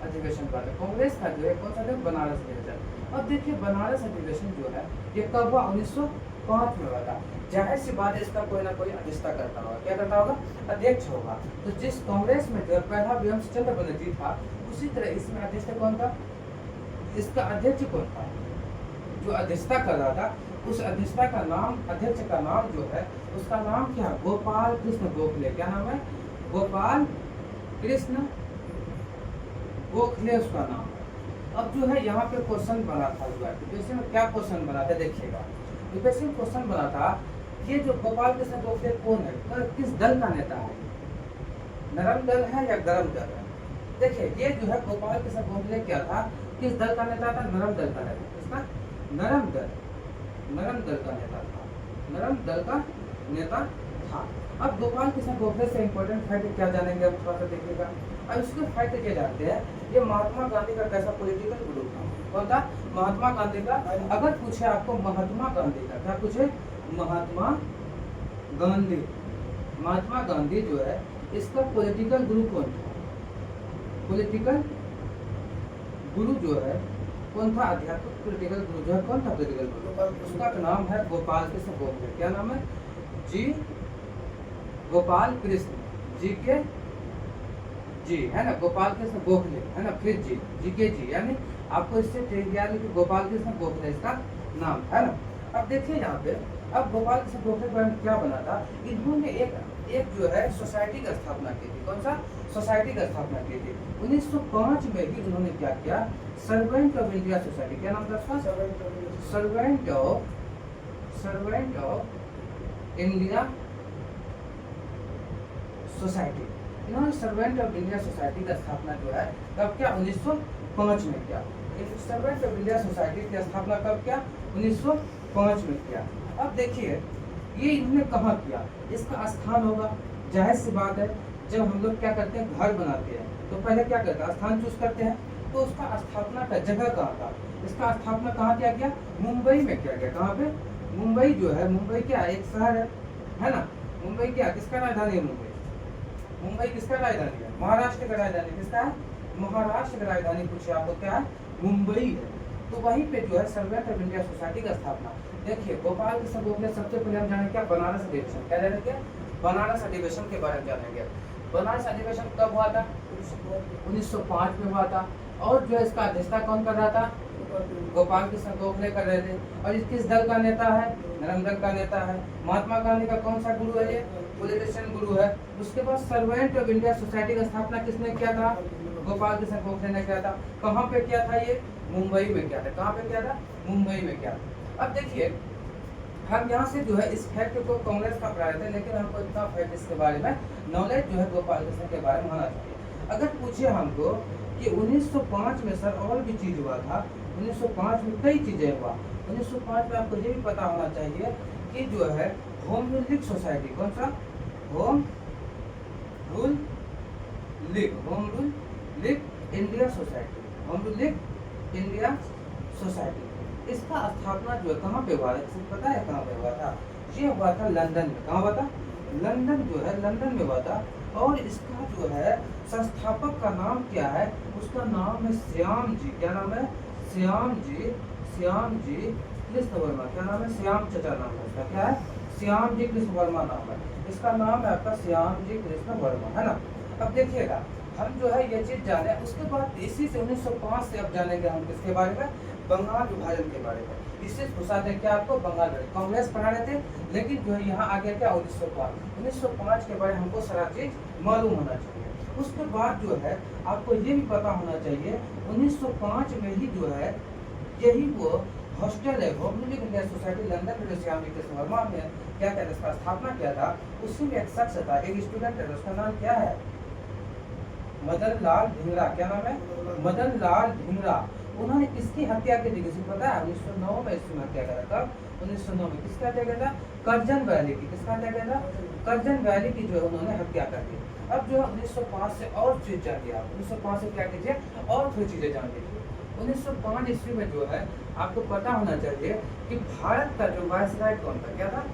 अधिवेशन हुआ था कांग्रेस का जो है। कौन सा था? बनारस अधिवेशन। अब देखिए बनारस अधिवेशन जो है ये कब हुआ? 1905 में हुआ था। जाहिर सी बात है इसका कोई ना कोई अध्यक्षता करता होगा। क्या करता होगा? अध्यक्ष होगा। तो जिस कांग्रेस में जो पहला व्योमचंद्र बनर्जी था, उसी तरह इसमें अध्यक्ष कौन था? इसका अध्यक्ष कौन था? जो अध्यक्षता कर रहा था, उस अध्यक्षता का नाम, अध्यक्ष का नाम जो है उसका नाम क्या? गोपाल कृष्ण गोखले। क्या नाम है? गोपाल कृष्ण गोखले उसका नाम है। अब जो है यहाँ पे क्वेश्चन बना था, यूपीएससी में क्या क्वेश्चन बना था? देखिएगा यूपीएससी में क्वेश्चन बना था, ये जो गोपाल कृष्ण गोखले कौन है? किस दल का नेता है? नरम दल है या गरम दल है? देखिए ये जो है गोपाल कृष्ण गोखले क्या था? किस दल का नेता था? नरम दल का नेता। किसका? नरम दल का नेता था। नरम दल का नेता था। अब गोपाल कृष्ण गोखले से इंपॉर्टेंट फैक्ट क्या जानेंगे? अब थोड़ा सा देखिएगा। अब इसके फैक्ट क्या जानते हैं? ये महात्मा गांधी का कैसा पॉलिटिकल ग्रुप था? कौन था? महात्मा गांधी का। अगर पूछे आपको महात्मा गांधी का, क्या पूछे? महात्मा गांधी जो है इसका पॉलिटिकल गुरु कौन था? पॉलिटिकल गुरु जो है कौन था? आध्यात्मिक पॉलिटिकल गुरु जो है कौन था? पॉलिटिकल गुरु, उसका नाम है गोपाल कृष्ण गोखले। क्या नाम है? जी गोपाल कृष्ण जी के जी, है ना। गोपाल कृष्ण गोखले, है ना। फिर जी के जी, यानी आपको इससे याद है कि गोपाल कृष्ण गोखले इसका नाम, है ना। अब देखिए यहाँ पे, अब गोपाल कृष्ण गोखले के बारे में क्या बना था? इन्होंने एक जो है सोसाइटी की स्थापना की थी। कौन सा? सोसाइटी की स्थापना की थी 1905 में ही। उन्होंने क्या किया? Servant of India society. क्या नाम था उसका? Servant of India society. इन्होंने सर्वेंट ऑफ इंडिया सोसाइटी की स्थापना जो है कब क्या? 1905 में किया। सर्वेंट ऑफ इंडिया सोसाइटी की स्थापना कब क्या? 1905 में किया। अब देखिए ये इन्होंने कहाँ किया, इसका स्थान होगा। जाहिर सी बात है, जब हम लोग क्या करते हैं, घर बनाते हैं तो पहले क्या करते हैं, स्थान चूज करते हैं। तो उसका स्थापना का जगह कहाँ था, इसका स्थापना कहाँ किया गया, मुंबई में किया गया। कहाँ पे, मुंबई जो है, मुंबई क्या एक शहर है ना। मुंबई क्या, किसका राजधानी है मुंबई, मुंबई किसका राजधानी है, महाराष्ट्र का राजधानी किसका है, महाराष्ट्र का राजधानी पूछे आपको क्या है, मुंबई है। तो वहीं पे जो है सर्वेंट ऑफ इंडिया सोसाइटी का स्थापना। देखिए गोपाल कृष्ण गोखले, सबसे पहले हम जानेंगे क्या, बनारस अधिवेशन। क्या जानेंगे, बनारस अधिवेशन के बारे में जानेंगे। बनारस अधिवेशन कब हुआ था, 1905 में हुआ था। और जो है इसका अध्यक्षता कौन कर रहा था, गोपाल कृष्ण गोखले कर रहे थे। और ये किस दल का नेता है, नरम दल का नेता है। महात्मा गांधी का कौन सा गुरु है, ये पॉलिटिशियन गुरु है। उसके बाद सर्वेंट ऑफ इंडिया सोसाइटी का स्थापना किसने किया था, गोपाल कृष्ण गोखले ने किया था। कहाँ पे किया था, ये मुंबई में किया था। कहाँ पे किया था, मुंबई में किया था। अब देखिए हम यहाँ से जो है इस फैक्ट को कांग्रेस का पढ़ा रहे थे, लेकिन हमको इतना फैक्ट इसके बारे में नॉलेज जो है गोपाल कृष्ण के बारे में होना चाहिए। अगर पूछे हमको कि 1905 में सर और भी चीज हुआ था, 1905 में कई चीजें हुआ। 1905 में आपको ये भी पता होना चाहिए कि जो है होम रूल लीग सोसाइटी, कौन सा, home rule league, home rule league India society, home rule league India society, इसका स्थापना जो है कहाँ पे हुआ है, किसी को पता है कहाँ पे हुआ था, ये हुआ था लंदन में। कहाँ हुआ था, लंदन जो है, लंदन में हुआ था। और इसका जो है संस्थापक का नाम क्या है, उसका नाम है श्याम जी। क्या नाम है, श्याम जी, श्याम जी कृष्ण वर्मा। क्या नाम है, श्याम चचा नाम है इसका, क्या है, श्याम जी कृष्ण वर्मा नाम है इसका, नाम है आपका श्याम जी कृष्ण वर्मा, है ना। अब देखिएगा हम जो है ये चीज जाने, उसके बाद इसी से 1905 से अब जानेंगे हम किसके बारे में, बंगाल विभाजन के बारे में। इससे घुसा दे क्या आपको, बंगाल विभाजन। कांग्रेस पढ़ा रहे थे, लेकिन जो है यहाँ आ गया क्या, 1905 के बारे में हमको सारा चीज मालूम होना चाहिए। उसके बाद जो है आपको ये भी पता होना चाहिए 1905 में ही जो है यही वो हॉस्टल है, home rule league India society London में, जो श्याम जी कृष्ण वर्मा ने क्या कहते हैं इसका स्थापना किया था। उसी में एक शख्स था, एक स्टूडेंट है, उसका नाम क्या है, मदन लाल धिंगरा। क्या नाम है, मदन लाल धिंगरा। उन्होंने किसकी हत्या की थी, किसी को पता है, 1909 में इसकी हत्या करा। कब, 1909 में किसका हत्या किया था, करजन वैली की। किसका हत्या किया था, करजन वैली की जो है उन्होंने हत्या कर दी। अब जो है 1905 से और चीज जान लिया, 1905 से क्या कीजिए और थोड़ी चीजें जान लीजिए। 1905 ईस्वी में जो है आपको पता होना चाहिए कि भारत का जो वायसराय कौन था, क्या था,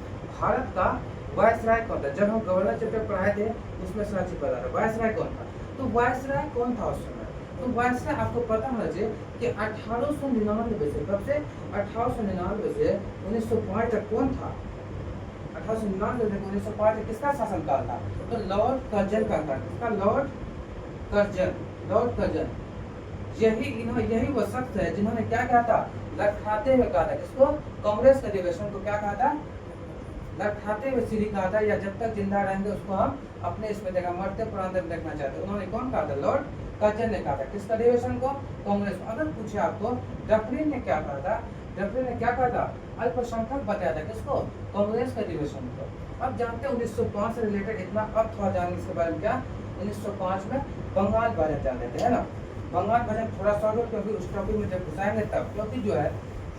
भारत का वायसराय कौन था। जब हम गवर्नर चैप्टर पढ़ाए थे उसमें साची पता था वायसराय कौन था। तो वायसराय कौन था उस समय, तो वायसराय आपको पता होना चाहिए कि 1899 से, कब से, 1899 से 1905 तक कौन था, 1899 से 1905 तक किसका शासनकाल था, तो लॉर्ड कर्जन का था। किसका, लॉर्ड कर्जन, लॉर्ड कर्जन। यही वो शख्स है जिन्होंने क्या कहा था, लठखाते हुए कहा था, किसको, कांग्रेस के अधिवेशन को क्या कहा था, लठखाते हुए सीढ़ी कहा था, या जब तक जिंदा रहेंगे उसको हम अपने इसमें देखा, मरते प्रांत में देखना चाहते। उन्होंने कौन कहा था, लॉर्ड कर्जन ने कहा था। किस अधिवेशन को, कांग्रेस। अगर पूछे आपको डफरिन ने क्या कहा था, डफरिन ने क्या कहा था, अल्पसंख्यक बताया था, किसको, कांग्रेस के अधिवेशन को। अब जानते हैं 1905 से रिलेटेड इतना, अब थोड़ा जानेंगे इसके बारे में, क्या 1905 में बंगाल विभाजन जान लेते हैं ना। बंगाल विभाजन थोड़ा सॉल्व, क्योंकि उस टॉपिक में जब घुसाएंगे तब, क्योंकि जो है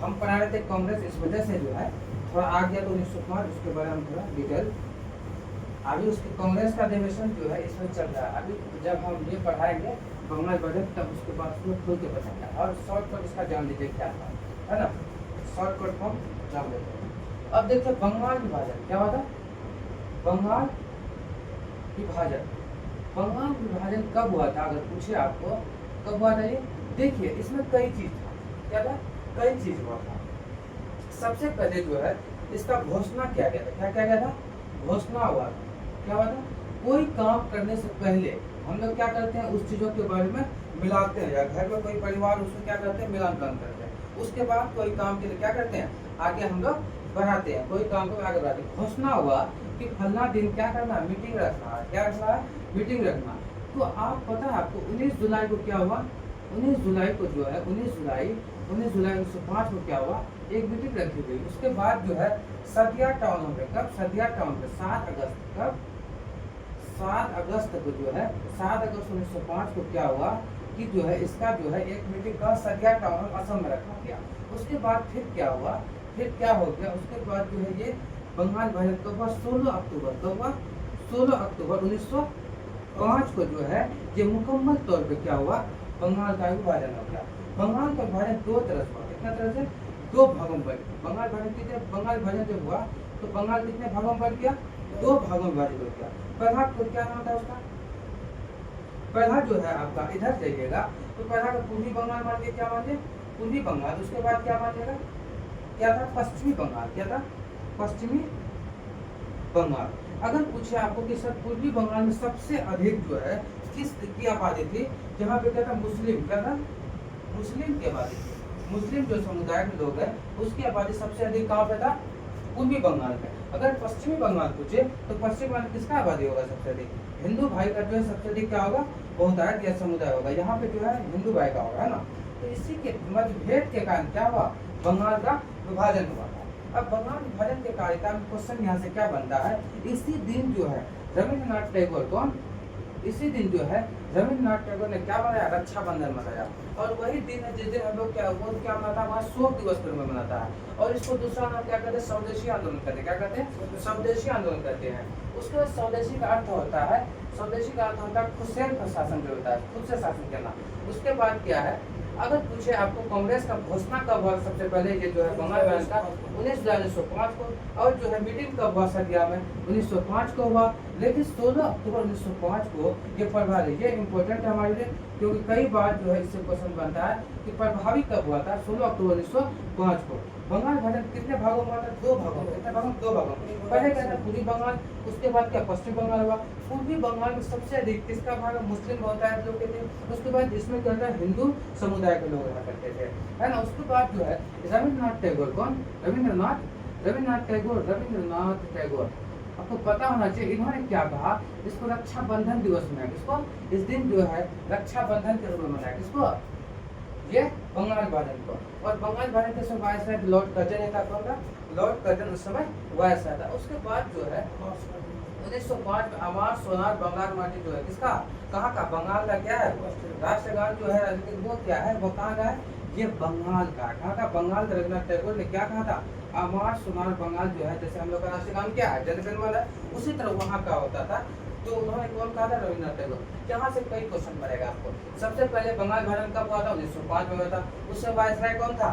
हम पढ़ा रहे थे कांग्रेस, इस वजह से जो है थोड़ा आ गया। तो 1905 उसके बारे में थोड़ा डिटेल, अभी उसके कांग्रेस का अधिवेशन जो है इसमें चल रहा है। अभी जब हम ये पढ़ाएंगे बंगाल बजट, तब उसके बाद उसमें खुल के बताएंगे। और शॉर्टकट इसका जान लीजिए क्या था, है ना, शॉर्टकट हम जान लेते हैं। अब देखिए बंगाल विभाजन क्या हुआ था, बंगाल विभाजन, बंगाल विभाजन कब हुआ था, अगर पूछे आपको कब हुआ था ये, देखिए इसमें कई चीज था, क्या था, कई चीज हुआ था। सबसे पहले जो है इसका घोषणा किया गया था, क्या किया गया था, घोषणा हुआ था। क्या हुआ था, कोई काम करने से पहले हम लोग क्या करते हैं, उस चीजों के बारे में मिलाते हैं, या घर में कोई परिवार उसमें क्या करते हैं, मिलान प्लान करते हैं। उसके बाद कोई काम के लिए क्या करते हैं, आगे हम लोग बढ़ाते हैं, कोई काम को आगे बढ़ाते हैं। घोषणा हुआ कि फलना दिन क्या करना है, मीटिंग रखना है, क्या रखना है, मीटिंग रखना। तो आप पता है आपको 19 जुलाई को क्या हुआ, 19 जुलाई को जो है 19 जुलाई 1905 को क्या हुआ, एक मीटिंग रखी गई। उसके बाद जो है सदिया टाउन में, कब, सदिया टाउन में 7 अगस्त, कब, 7 अगस्त को जो है 7 अगस्त 1905 को क्या हुआ कि जो है इसका जो है एक मीटिंग का सदिया टाउन असम में रखा गया। उसके बाद फिर क्या हुआ, फिर क्या हो गया, उसके बाद जो है ये बंगाल विभाजन कब हुआ? 16 अक्टूबर। कब हुआ? 16 अक्टूबर 1905 को जो है ये मुकम्मल तौर पे क्या हुआ? बंगाल का विभाजन हो गया। बंगाल का विभाजन दो तरह से हुआ। कितना तरह से? दो भागों में बंट गया। बंगाल विभाजन जब हुआ तो बंगाल कितने भागों में बंट गया? दो भागों में विभाजित हो गया। पहला को क्या नाम था उसका? पहला जो है आपका इधर जाइएगा तो पहला का पूर्वी बंगाल मान लिया। क्या मान लिया? पूर्वी बंगाल। उसके बाद क्या मान लिएगा? क्या था? पश्चिमी बंगाल। क्या था? पश्चिमी बंगाल। अगर पूछे आपको कि सर पूर्वी बंगाल में सबसे अधिक जो है किस की आबादी थी, जहाँ पे क्या था? मुस्लिम। क्या था? मुस्लिम की आबादी थी। मुस्लिम जो समुदाय के लोग हैं उसकी आबादी सबसे अधिक कहाँ पे था? पूर्वी बंगाल में। अगर पश्चिमी बंगाल पूछे तो पश्चिम बंगाल किसका आबादी होगा सबसे अधिक? हिंदू भाई का जो है सबसे अधिक क्या होगा? बहुतायत या समुदाय होगा। यहाँ पे जो है हिंदू भाई का होगा, है ना। तो इसी के मतभेद के कारण क्या हुआ? बंगाल का विभाजन हुआ था। अब बंगाल विभाजन के कार्यकाल में क्वेश्चन यहाँ से क्या बनता है? इसी दिन जो है रविन्द्रनाथ टैगोर कौन? इसी दिन जो है रविन्द्रनाथ टैगोर ने क्या बनाया? रक्षाबंधन मनाया। और वही दिन है जिस दिन हम लोग क्या मनाता है? वहाँ शोक दिवस के रूप में मनाता है। और इसको दूसरा नाम क्या कहते हैं? स्वदेशी आंदोलन कहते हैं। क्या कहते हैं? स्वदेशी आंदोलन कहते हैं। उसके बाद स्वदेशी का अर्थ होता है, स्वदेशी का अर्थ होता है खुद से शासन जो होता है, खुद से शासन करना। उसके बाद क्या है? अगर पूछे आपको कांग्रेस का घोषणा कब हुआ सबसे पहले, ये जो है बंगाल विभाजन का 19 जुलाई 1905 को। और जो है मीटिंग कब हुआ सदिया में? 1905 को हुआ। लेकिन 16 अक्टूबर 1905 को ये प्रभावी, ये इम्पोर्टेंट है हमारे लिए, क्योंकि कई बार जो है इससे क्वेश्चन बनता है कि प्रभावी कब हुआ था? 16 अक्टूबर 1905 को। बंगाल विभाजन कितने भागों में हुआ था? दो भागों में। कितने भागों? दो भागों में। पहले क्या था? पूर्वी बंगाल। उसके बाद क्या? पश्चिम बंगाल हुआ। पूर्वी बंगाल में सबसे अधिक किसका भाग? मुस्लिम बहुतायत लोग के थे। उसके बाद इसमें क्या था? हिंदू समुदाय के लोग रहा करते थे, है ना। उसके बाद जो है रविन्द्रनाथ टैगोर कौन? रविन्द्रनाथ टैगोर आपको पता होना चाहिए इन्होंने क्या कहा? इसको रक्षाबंधन दिवस मनाया। किसको? इस दिन जो है रक्षाबंधन के रूप में मनाया। किसको? ये बंगाल विभाजन को। और बंगाल विभाजन के समय वायसराय लॉर्ड कर्जन था। कौन था? लॉर्ड कर्जन उस समय वायसराय था। उसके बाद जो है 1905 में अमार सोनार बंगाल माटी जो है किसका? कहाँ का? बंगाल का क्या है? राष्ट्रगान जो है वो क्या है? वो कहाँ का है? ये बंगाल का। कहाँ का? बंगाल का। रविन्द्रनाथ टैगोर ने क्या कहा था? अमार सोनार बंगाल जो है, जैसे हम लोग का राष्ट्रगान क्या है? जन गण मन है, उसी तरह वहाँ का होता था। तो उन्होंने कौन कहा था? रविन्द्रनाथ टैगोर। यहाँ से कई क्वेश्चन बनेगा आपको। सबसे पहले बंगाल विभाजन कब हुआ था? 1905 में हुआ था। उससे वायसराय कौन था?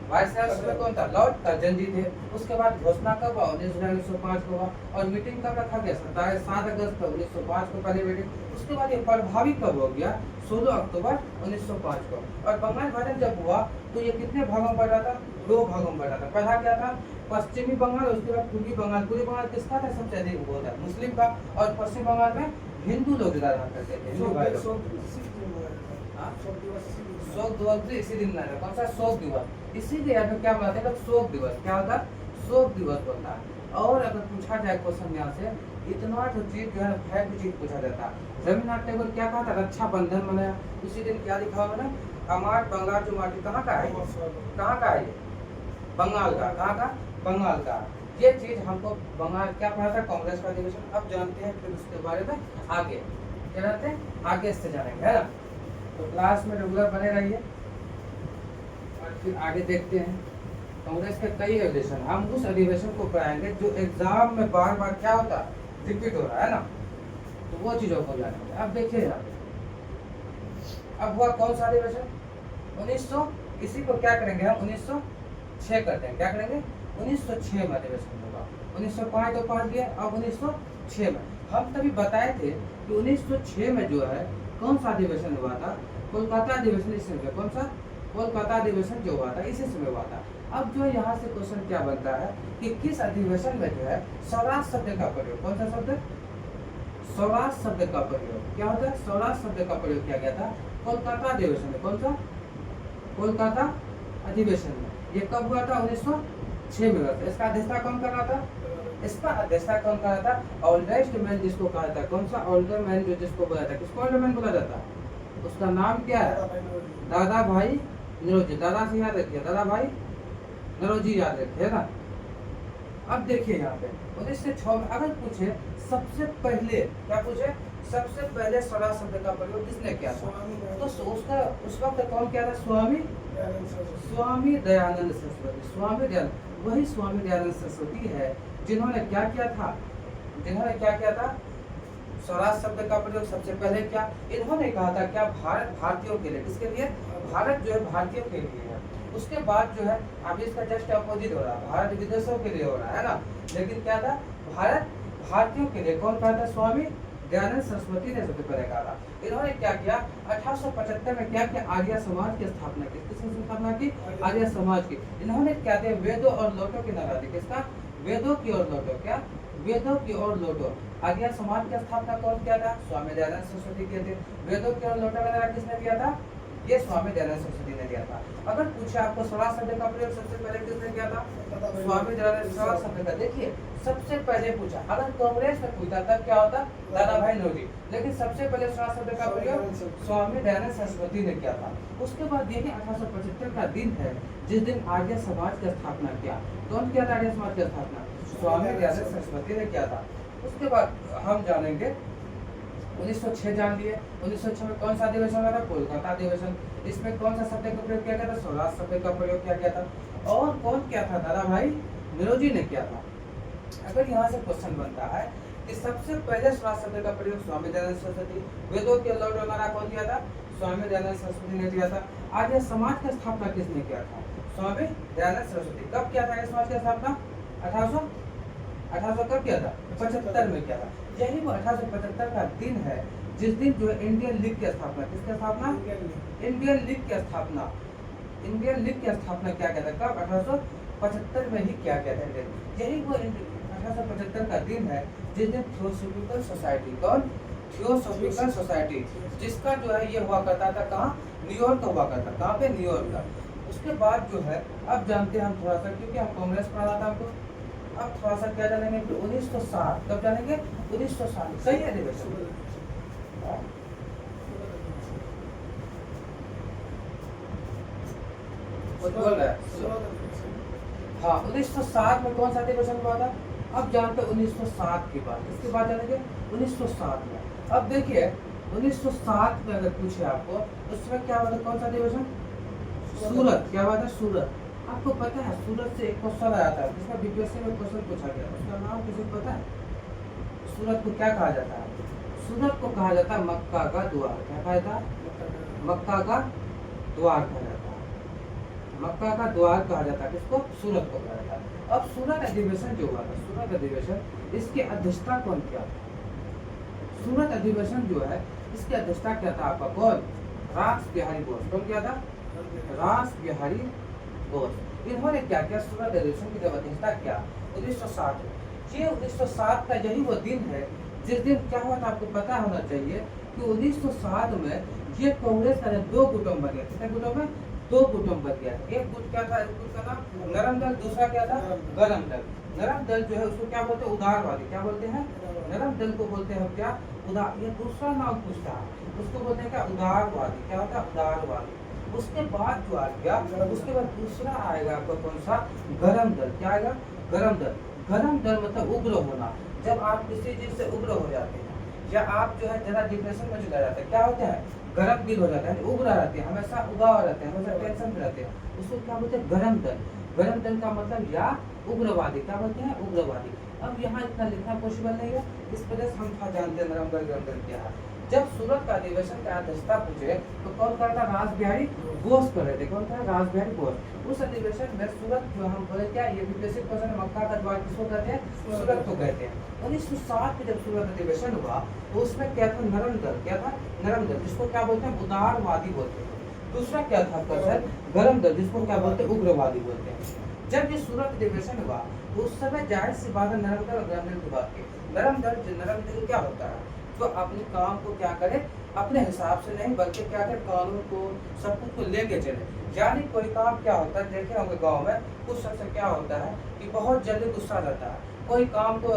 वायसराय कौन था? लॉर्ड कर्जन जी थे। उसके बाद घोषणा कब हुआ? 19 जुलाई 1905 को हुआ। और मीटिंग कब रखा गया? 7 अगस्त 1905 को पहली मीटिंग। उसके बाद ये प्रभावी कब हो गया? 16 अक्टूबर 1905 को। और बंगाल विभाजन जब हुआ तो ये कितने भागों में बटा था? दो भागों में बटा था। पहला क्या था? पश्चिमी बंगाल। उसके बाद पूर्वी बंगाल। पूर्वी बंगाल किसका था? सबसे अधिक वो था मुस्लिम का। और पश्चिम बंगाल में हिंदू लोग ज्यादा रहा करते थे। शोक दिवस भी इसी दिन मनाया। कौन सा? शोक दिवस। इसीलिए यहाँ पे क्या मनाते हैं? शोक दिवस। क्या होता है? शोक दिवस होता है। और अगर पूछा जाए क्वेश्चन यहाँ से, इतना जो चीज जो है फैक्ट चीज पूछा जाता है। रविन्द्रनाथ टैगोर क्या कहा था? रक्षाबंधन मनाया। उसी दिन क्या लिखा हुआ मैंने? अमार बंगाल जो माटी कहाँ का है? कहाँ का है? बंगाल का। कहाँ का? बंगाल का। ये चीज हमको बंगाल क्या पढ़ा था? कांग्रेस का अधिवेशन। अब जानते हैं फिर उसके बारे में आगे क्या जानते हैं? आगे से जानेंगे, है ना। तो क्लास में रेगुलर बने रहिए और फिर आगे देखते हैं कांग्रेस के कई अधिवेशन। हम उस अधिवेशन को पढ़ाएंगे जो एग्जाम में बार बार क्या होता है? रिपीट हो रहा है ना। तो वो चीजों को जानेंगे। अब देखिए यहाँ पे अब हुआ कौन सा अधिवेशन? 1900। इसी को क्या करेंगे हम? 1906 करते हैं। क्या करेंगे? 1906 में अधिवेशन होगा। 1905 तो पढ़ दिया। अब 1906 में हम तभी बताए थे कि 1906 में जो है कौन सा अधिवेशन हुआ था? कोलकाता अधिवेशन। इस समय कौन सा? कोलकाता अधिवेशन जो हुआ था इसी समय हुआ था। अब जो यहाँ से क्वेश्चन क्या बनता है कि किस अधिवेशन में जो है स्वराज शब्द का प्रयोग, कौन सा शब्द? स्वराज शब्द का प्रयोग। क्या होता है? स्वराज शब्द का प्रयोग किया गया था कोलकाता अधिवेशन में। कौन सा? कोलकाता अधिवेशन में। ये कब हुआ था? 1906 में हुआ था। इसका अध्यक्षता कौन कर रहा था? इसका अध्यक्षता कौन कर रहा था? ओल्डेस्ट मैन जिसको कहा था। कौन सा? ओल्डर मैन जो जिसको बोला था। किसको ओल्डर मैन बोला जाता है? उसका नाम क्या है? दादा भाई नौरोजी। दादा से याद रखिए, दादा भाई नौरोजी याद रखिए, है ना। अब देखिए यहाँ पे 1906 में अगर पूछे सबसे पहले, क्या पूछे? सबसे पहले स्वराज शब्द का प्रयोग किसने किया था? तो उसका उस वक्त कौन किया था? स्वामी दयानंद सरस्वती। वही स्वामी दयानंद सरस्वती है जिन्होंने क्या किया था? स्वराज शब्द का प्रयोग सबसे पहले क्या इन्होंने कहा था? क्या भारत भारतीयों के लिए, किसके लिए? भारत जो है भारतीयों के लिए है। उसके बाद जो है अभी इसका जस्ट अपोजिट हो रहा है, भारत विदेशों के लिए हो रहा है ना, लेकिन क्या था? भारत भारतीयों के लिए। कौन कहा था? स्वामी दयानंद सरस्वती ने सबसे पहले कहा था। इन्होंने क्या किया? 1875 में क्या किया? आर्य समाज की स्थापना की। किसकी स्थापना की? आर्य समाज की। इन्होंने क्या थे? वेदों और लौटो की नगा दी। किसका? वेदों की ओर लौटो। क्या? वेदों की ओर लौटो। आर्य समाज की स्थापना कौन किया था? स्वामी दयानंद सरस्वती किए थे। वेदों की ओर लौटो का नारा किसने दिया था? ये स्वामी दयानंद सरस्वती ने दिया था। अगर पूछे आपको स्वराज शब्द का प्रयोग सबसे पहले किसने किया था? स्वामी दयानंद। स्वराज शब्द का देखिए सबसे पहले पूछा, अगर कांग्रेस में पूछता तब क्या होता? दादा भाई नौरोजी। लेकिन सबसे पहले स्वराज शब्द का प्रयोग स्वामी दयानंद सरस्वती ने किया था। उसके बाद देखिए 1875 का दिन है जिस दिन आर्य समाज की स्थापना किया। कौन किया था आर्य समाज की स्थापना? स्वामी दयानंद सरस्वती ने किया था। उसके बाद हम जानेंगे 1906 जान लिए। 1906 में कौन सा अधिवेशन हुआ था? कोलकाता अधिवेशन। इसमें कौन सा शब्द का प्रयोग किया गया था? स्वराज शब्द का प्रयोग किया गया था। और कौन किया था? दादा भाई नौरोजी ने किया था। अगर यहाँ से क्वेश्चन बनता है कि सबसे पहले स्वराज शब्द का प्रयोग स्वामी दयानंद सरस्वती, वेदों के लौटो नारा कौन किया था? स्वामी दयानंद सरस्वती ने किया था। आर्य समाज की स्थापना किसने किया था? स्वामी दयानंद सरस्वती। कब किया था आर्य समाज की स्थापना? 1800 कब किया था? 75 में किया था। यही वो 1875 का दिन है जिस दिन जो है इंडियन लीग की स्थापना, किसकी स्थापना? इंडियन लीग की स्थापना। इंडियन लीग की स्थापना क्या किया था? कब? 1875 में ही क्या किया था? यही वो 1875 का दिन है जिस दिन थियोसॉफिकल सोसाइटी, कौन? थियोसॉफिकल सोसाइटी, जिसका जो है ये हुआ करता था कहाँ? न्यूयॉर्क हुआ करता। कहाँ पे? न्यूयॉर्क का। उसके बाद जो है अब जानते हैं हम थोड़ा सा, क्योंकि हम कांग्रेस पढ़ा था हमको। अब थोड़ा सा क्या जानेंगे? 1960। कब जानेंगे? 1960 सही है अधिवेशन। बोल रहा है हाँ 1960 में कौन सा अधिवेशन हुआ था? अब जानते 1960 की बात। इसके बाद जानेंगे 1960 में। अब देखिए 1960 में अगर पूछे आपको उसमें क्या हुआ था? कौन सा अधिवेशन? सूरत। क्या हुआ था? सूरत। आपको पता है सूरत से एक क्वेश्चन आया था जिसमें बीपीएससी में क्वेश्चन पूछा गया, उसका नाम किसी को पता है? सूरत को क्या कहा जाता है? सूरत को कहा जाता है मक्का का द्वार। क्या कहा जाता है? मक्का का द्वार कहा जाता है। मक्का का द्वार कहा जाता है। किसको? सूरत को कहा जाता है। अब सूरत अधिवेशन जो हुआ था, सूरत अधिवेशन, इसकी अध्यक्षता कौन किया था? सूरत अधिवेशन जो है इसकी अध्यक्षता किया था आपका कौन? रास बिहारी बोस। कौन किया था? रास बिहारी बोस। इन्होंने क्या किया? सूरत अधिवेशन की जब अध्यक्षता किया 1960। ये 1960 का यही वो दिन है जिस दिन क्या हुआ था? आपको पता होना चाहिए कि 1960 में ये कांग्रेस का दो गुटों बन गया। कितने गुटों में? दो गुटों बन गया। एक गुट क्या था? एक गुट का नाम नरम दल, दूसरा क्या था? गरम दल। नरम दल जो है उसको क्या बोलते हैं? उदारवादी। क्या बोलते हैं? नरम दल को बोलते हैं क्या? उदार। ये दूसरा नाम पूछता है उसको बोलते हैं क्या? उदारवादी। क्या होता है? उदारवादी। उसके बाद जो आ गया उसके बाद दूसरा आएगा आपका कौन सा? गरम दल। क्या आएगा? गरम दल। गरम दल मतलब उग्र होना। जब आप किसी चीज से उग्र हो जाते हैं या आप जो है जरा डिप्रेशन में चला जाता है, क्या होता है? गरम दिल हो जाता है, उग्र रहते हैं, हमेशा उदाव रहते हैं, हमेशा टेंशन में रहते हैं, उसको क्या बोलते हैं? गरम दल। गरम दल का मतलब या उग्रवादी। क्या बोलते हैं? उग्रवादी। अब यहाँ इतना लिखना पॉसिबल नहीं है, इस वजह से हम था जानते हैं नरम दल गरम दल क्या है। जब सूरत का अधिवेशन का अध्यक्षता पूछे तो कौन कर रहा था? रास बिहारी बोस कर रहे थे। कौन था? रास बिहारी बोस। उस अधिवेशन में सूरत जो हम बोले क्या, ये भी बेसिक क्वेश्चन, मक्का का द्वार किसको कहते हैं? सूरत को कहते हैं। 1960 में जब सूरत अधिवेशन हुआ तो उसमें क्या था? नरम दल। क्या था? नरम दल, जिसको क्या बोलते हैं? उदारवादी बोलते हैं। दूसरा क्या था क्वेश्चन? गरम दल, जिसको क्या बोलते हैं? उग्रवादी बोलते हैं। जब ये सूरत अधिवेशन हुआ तो उस समय जाहिर सी बात है नरम दल और गरम दल की बात की। नरम दल क्या होता है? तो अपने काम को क्या करे? अपने हिसाब से नहीं बल्कि क्या करे? कानून को सब कुछ को लेके चले। यानी कोई काम क्या होता है, देखे होंगे गांव में कुछ सबसे क्या होता है कि बहुत जल्दी गुस्सा जाता है। कोई काम को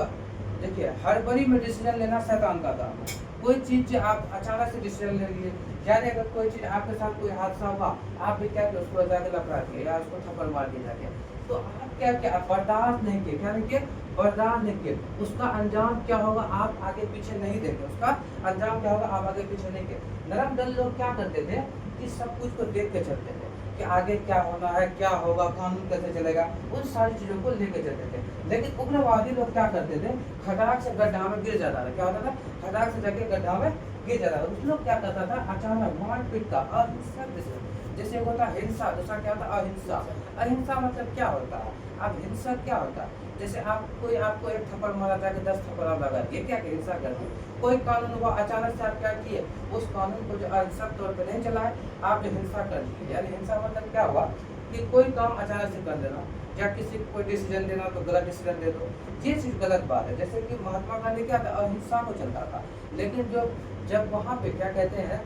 देखिए हड़बड़ी में डिसीजन लेना शैतान का काम है। कोई चीज आप अचानक से डिसीजन ले लिए, यानी अगर कोई चीज आपके साथ कोई हादसा हुआ, आप भी क्या किया, उसको जाके लपड़ा दिए या उसको थप्पड़ मार दिया जाके, तो आप क्या क्या बर्दाश्त नहीं किए, क्या नहीं किए, बर्दाश्त नहीं किए, उसका अंजाम क्या होगा आप आगे पीछे नहीं देखे, उसका अंजाम क्या होगा आप आगे पीछे नहीं किए। नरम दिल लोग क्या करते थे कि सब कुछ को देख के चलते थे कि आगे क्या होना है, क्या होगा, कानून कैसे चलेगा, उन सारी चीजों को लेके चलते थे। लेकिन उग्रवादी लोग क्या करते थे, खटाक से गड्ढा में गिर जाता था, क्या होता था, खटाक से जाके गड्ढा में गिर जाता था। उस लोग क्या करता था, अचानक मारपीट का अहिंसक जैसे होता हिंसा, दूसरा क्या होता अहिंसा। अहिंसा मतलब क्या होता है, अब हिंसा क्या होता है, जैसे आपको एक थप्पड़ मारा था कि 10 थप्पड़ आप लगा दिए, क्या हिंसा करते हैं। कोई कानून हुआ अचानक से आप क्या किए, उस कानून को जो अहिंसक तौर पर नहीं चलाए, आप जो हिंसा कर दिए, यानी हिंसा मतलब क्या हुआ कि कोई काम अचानक से कर देना, या किसी को कोई डिसीजन देना तो गलत डिसीजन दे दो, ये चीज गलत बात है। जैसे कि महात्मा गांधी क्या था, अहिंसा को चलता था, लेकिन जो जब वहाँ पे क्या कहते हैं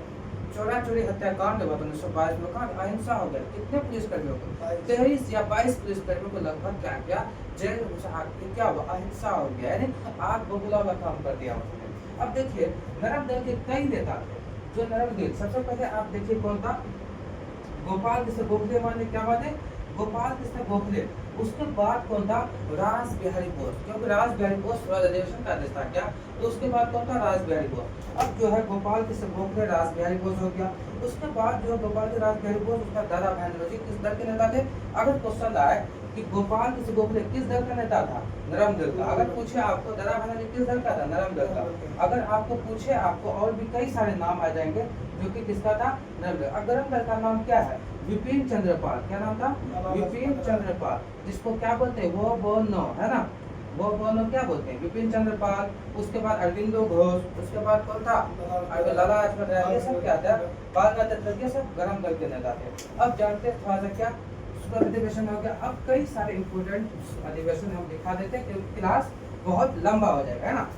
चोरा चोरी हत्याकांड हुआ 1922 में, कहा अहिंसा हो गया, कितने पुलिसकर्मियों को 23 या 22 पुलिसकर्मियों को लगभग क्या किया, जेल में घुसा, क्या हुआ, अहिंसा हो गया, यानी आग बबूला वाला काम कर दिया उन्होंने। अब देखिए नरम दल के कई नेता थे जो नरम दल, सबसे पहले आप देखिए कौन था, गोपाल कृष्ण गोखले, माने क्या बात है, गोपाल कृष्ण गोखले। उसके बाद कौन था, रास बिहारी बोस, क्योंकि रास बिहारी बोस स्वराज अधिवेशन का अध्यक्ष था क्या, तो उसके बाद कौन था, रास बिहारी बोस। अब जो है गोपाल कृष्ण गोखले रास बिहारी बोस हो गया। उसके बाद जो है गोपाल कृष्ण रास बिहारी बोस, उसका दादा महेंद्र जी किस दल के नेता थे। अगर क्वेश्चन आए कि गोपाल कृष्ण गोखले किस दल का नेता था, नरम दल का, अगर पूछे आपको दादा महेंद्र जी किस दल का था, नरम दल का, अगर आपको पूछे, आपको और भी कई सारे नाम आ जाएंगे जो कि किसका था, नरम दल। अब गरम दल का नाम क्या है, विपिन चंद्रपाल, क्या नाम था, विपिन चंद्रपाल, जिसको क्या बोलते हैं, वो बोनो, है ना, वो बोनो क्या बोलते हैं, विपिन चंद्रपाल। उसके बाद अरविंदो घोष, उसके बाद कौन था, लाला लाजपत राय, ये सब क्या था, बाल गंगाधर, ये सब गरम दल के नेता थे। अब जानते हैं थोड़ा सा क्या अधिवेशन हो गया। अब कई सारे इंपोर्टेंट अधिवेशन हम दिखा देते हैं क्योंकि क्लास बहुत लंबा हो जाएगा, है ना।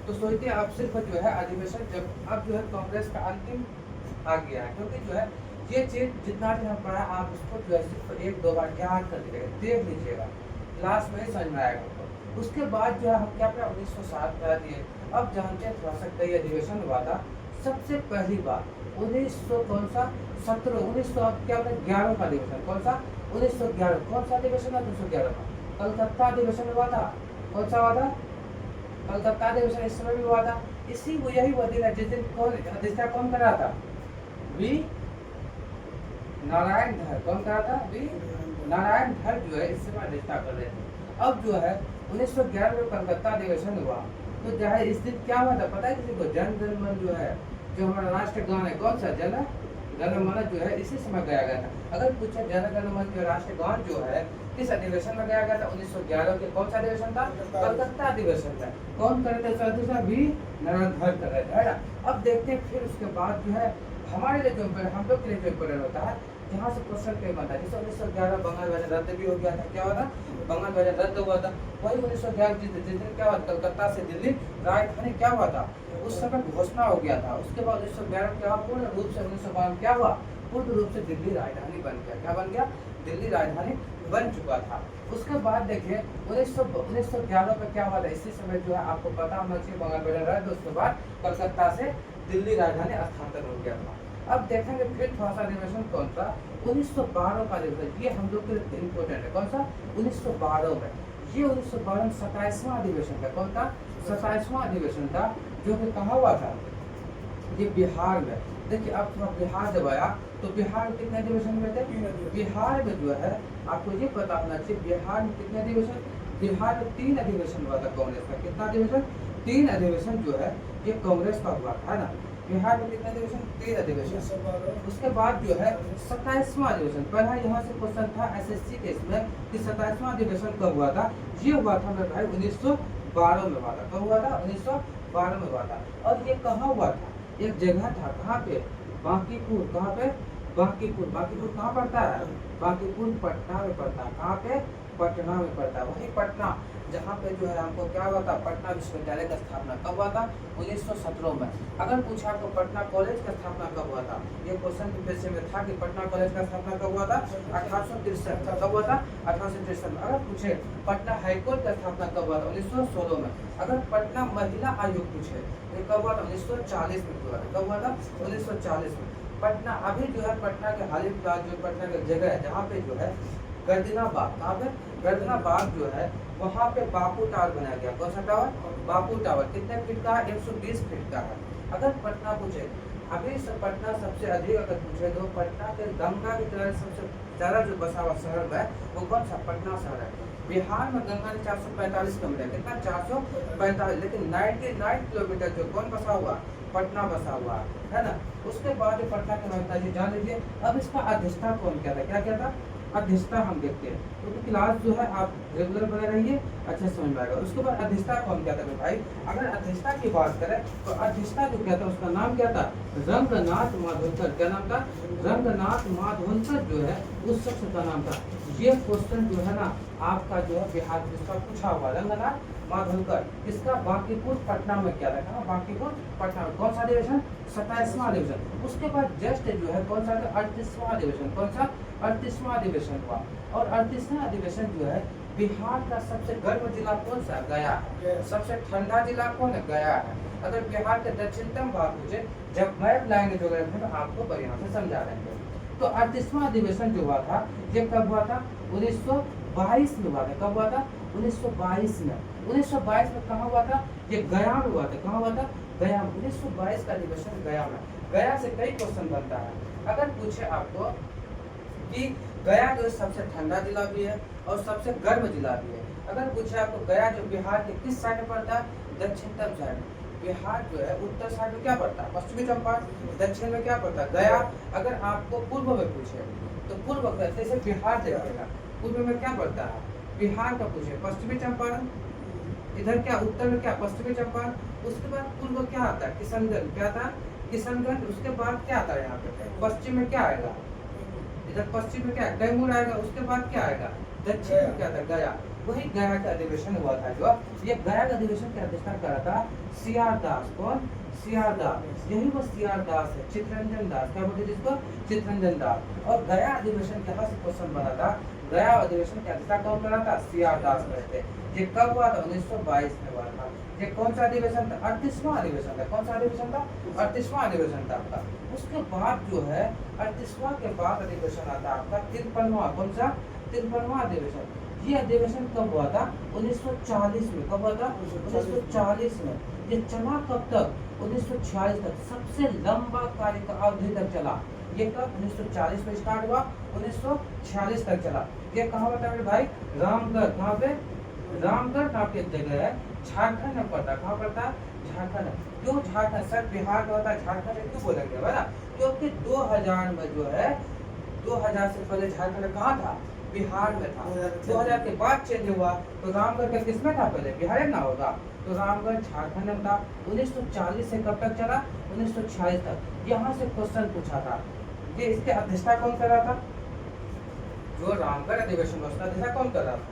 तो सोचते हैं अब सिर्फ जो है अधिवेशन, जब अब जो है कांग्रेस का अंतिम आ गया है, क्योंकि जो है ये चीज जितना भी हम पढ़ा आप उसको जो है सिर्फ 1-2 बार याद कर लीजिएगा, देख लीजिएगा, क्लास में ही समझ में आएगा। उसके बाद जो है हम क्या पढ़ा, 1907 पढ़ा दिए। अब जानते हैं थोड़ा सा कई अधिवेशन हुआ था। सबसे पहली बार 1900 कौन सा, 1900 क्या 11 का अधिवेशन, कौन सा 1911, कौन सा अधिवेशन था, 211 का कलकत्ता अधिवेशन हुआ था। कौन सा हुआ था, कलकत्ता अधिवेशन इस समय भी हुआ था। इसी वो यही हुआ दिन जिस दिन कौन अध्यक्षता कौन कर रहा था, वी नारायण धर, कौन कर रहा था, वी नारायण धर जो है इस समय अध्यक्षता कर रहे थे। अब जो है 1911 में कलकत्ता अधिवेशन हुआ, तो जो है इस दिन क्या हुआ था पता है किसी को, जन गण मन जो है, जो हमारा राष्ट्रगान है, कौन सा जन गण मन जो है इसी समय गाया गया था। अगर पूछे जन गण मन जो राष्ट्रगान जो है किस अधिवेशन में गाया गया था, 1911 के कौन सा अधिवेशन था, कलकत्ता अधिवेशन था। कौन कर रहे थे, वी नारायण धर कर रहे थे, है ना। अब देखते हैं फिर उसके बाद जो है हमारे लिए जो हम लोग के लिए जो इम्पोर्टेंट होता है, जहाँ से क्वेश्चन पेपर बनता है, जैसे 1911 बंगाल विभाजन रद्द भी हो गया था, क्या हुआ था, बंगाल विभाजन रद्द हुआ था। वही 1911 जिस दिन क्या हुआ, कलकत्ता से दिल्ली राजधानी क्या हुआ था, उस समय घोषणा हो गया था। उसके बाद 1911 क्या पूर्ण रूप से 1912 क्या हुआ, पूर्ण रूप से दिल्ली राजधानी बन गया, क्या बन गया, दिल्ली राजधानी बन चुका था। उसके बाद देखिए 1911 में क्या हुआ था, इसी समय जो है आपको पता होना चाहिए बंगाल विभाजन रद्द, उसके बाद कलकत्ता से दिल्ली राजधानी स्थानांतरण हो गया था। अब देखेंगे फिर थोड़ा सा अधिवेशन कौन सा, 1912 का अधिवेशन, ये हम लोग के लिए इम्पोर्टेंट है, कौन सा 1912 में, ये 1912 में 27वां अधिवेशन था, कौन था 27वां अधिवेशन था, जो कि कहाँ हुआ था, ये बिहार में। देखिए अब थोड़ा बिहार जब आया तो बिहार में कितने अधिवेशन हुए थे, बिहार में जो है आपको ये पता होना चाहिए, बिहार में कितने अधिवेशन, बिहार में 3 अधिवेशन हुआ था कांग्रेस का, कितना अधिवेशन, 3 अधिवेशन जो है ये कांग्रेस का हुआ था, है ना। बिहार में कितने अधिवेशन, 3 अधिवेशन। उसके बाद जो है 27वां अधिवेशन, पहला यहाँ से क्वेश्चन था SSC के इसमें कि 27वां अधिवेशन कब हुआ था, ये हुआ था मेरे भाई 1912 में हुआ था, कब हुआ था, 1912 में हुआ था। और ये कहाँ हुआ था, एक जगह था, कहाँ पे, बांकीपुर, कहाँ पे, बांकीपुर। बांकीपुर कहाँ पड़ता है? बांकीपुर पटना में पड़ता है। कहाँ पे? पटना में पड़ता है। वही पटना जहाँ पे जो है हमको क्या हुआ था, पटना विश्वविद्यालय का स्थापना कब हुआ था? 1917 में। अगर पूछा तो पटना कॉलेज का स्थापना कब हुआ था? ये क्वेश्चन के पेशे में था कि पटना कॉलेज का स्थापना कब हुआ था? 1863 कब हुआ था? 1863 में। अगर पूछे पटना हाईकोर्ट का स्थापना कब हुआ था? 1916 में। अगर पटना महिला आयोग पूछे तो कब हुआ था? 1940 में हुआ था। कब हुआ था? 1940 में। पटना अभी जो है पटना के हाल ही फिलहाल जो पटना की जगह है जहाँ पे जो है गर्दना बाग, कहाँ पे? गर्दना बाग जो है वहाँ पे बापू टावर बनाया गया। कौन सा टावर? बापू टावर। कितने फीट का है? 120 फीट का है। अगर पटना पूछे अभी से पटना सबसे अधिक अगर पूछे तो पटना के गंगा के किनारे सबसे ज्यादा जो बसा हुआ शहर है वो कौन सा? पटना शहर है। बिहार में गंगा ने 445 किलोमीटर, कितना? 445, लेकिन 99 किलोमीटर जो कौन बसा हुआ? पटना बसा हुआ है ना। उसके बाद जो पटना के महत्ता जी जान लीजिए। अब इसका अधिष्ठा कौन क्या था? क्या था? अधिष्ठा हम देखते हैं क्योंकि क्लास जो है आप रेगुलर बने रहिए, अच्छा समझ में आएगा। उसके बाद अधिष्ठा कौन क्या था भाई? अगर अधिष्ठा की बात करें तो अधिष्ठा जो क्या था उसका नाम क्या था? रंगनाथ माधवकर। क्या नाम था? रंगनाथ माधवकर जो है उस शख्स का नाम था। ये क्वेश्चन जो है ना आपका जो है बिहार पुलिस का पूछा हुआ, रंगनाथ माधवकर। इसका बांकीपुर पटना में क्या था? बांकीपुर पटना में। कौन सा अधिवेशन? 27वां अधिवेशन। उसके बाद जस्ट जो है कौन सा? 38वां अधिवेशन। कौन सा? 38वां अधिवेशन हुआ। और 38वां अधिवेशन जो है बिहार का सबसे गर्म जिला कौन सा? गया है। सबसे ठंडा जिला कौन है? गया है। अगर बिहार के दक्षिणतम भाग मुझे जब मैप लाएंगे ज्योग्राफी में आपको बढ़िया से समझा देंगे। तो 38वां अधिवेशन जो हुआ था ये कब हुआ था? 1922 में हुआ था। कब हुआ था? 1922 में। 1922 में कहाँ हुआ था? ये गया में हुआ था। कहाँ हुआ था? गया में। 1922 का अधिवेशन गया में। गया से कई क्वेश्चन बनता है। अगर पूछे आपको कि गया जो सबसे ठंडा जिला भी है और सबसे गर्म जिला भी है। अगर पूछे आपको गया जो बिहार के किस साइड में पड़ता है? दक्षिणतम साइड। बिहार जो है उत्तर साइड में क्या पड़ता है? पश्चिमी चंपारण। दक्षिण में क्या पड़ता है? गया। अगर आपको पूर्व में पूछे तो पूर्व जैसे बिहार देखिएगा, पूर्व में क्या पड़ता है? बिहार का पूछे पश्चिमी चंपारण। इधर क्या उत्तर में क्या? पश्चिमी चंपारण। उसके बाद पूर्व क्या आता है? किशनगंज। क्या था? किशनगंज। उसके बाद क्या आता है यहाँ पे? पश्चिम में क्या आएगा? इधर पश्चिम में क्या? कैमूर आएगा। उसके बाद क्या आएगा? दक्षिण में क्या था? गया। वही गया का अधिवेशन हुआ था। जो ये गया का अधिवेशन की अध्यक्षता कर रहा था सीआर दास। कौन? सीआर दास। यही वो सीआर दास है, चित्तरंजन दास। क्या बोलते जिसको? चित्तरंजन दास। और गया अधिवेशन यहाँ से क्वेश्चन बना था। गया अधिवेशन की अध्यक्षता कौन कर रहा था? सीआर दास करते। ये कब हुआ था? 1922 में हुआ था। ये कौन सा अधिवेशन था? 38वां अधिवेशन था। कौन सा अधिवेशन था? 38वां अधिवेशन था आपका। उसके बाद जो है 38वां के बाद अधिवेशन आता है आपका 53वां। कौन सा? 53वां अधिवेशन। ये अधिवेशन कब हुआ था? 1940 में। कब हुआ था? 1940 में। ये चला कब तक? 1946 तक। सबसे लंबा कार्य का अवधि तक चला। ये कब? 1940 में स्टार्ट हुआ, 1946 तक चला। ये कहाँ होता है भाई? रामगढ़। कहाँ पे? रामगढ़ नाम की जगह है, झारखंड में पड़ता है। कहाँ पड़ता है? झारखंड। क्यों झारखंड? सर बिहार का होता है, झारखंड क्यों बोलेंगे है ना? क्योंकि 2000 में जो है 2000 से पहले झारखंड कहाँ था? बिहार में था। 2000 के बाद चेंज हुआ तो रामगढ़ का किसमें था? पहले बिहार ना होगा तो रामगढ़ झारखंड में था। 1940 से कब तक चला? 1946 तक। यहाँ से क्वेश्चन पूछा था। ये इसके अध्यक्षता कौन कर रहा था? जो रामगढ़ अधिवेशन उसका अध्यक्षता कौन कर रहा था?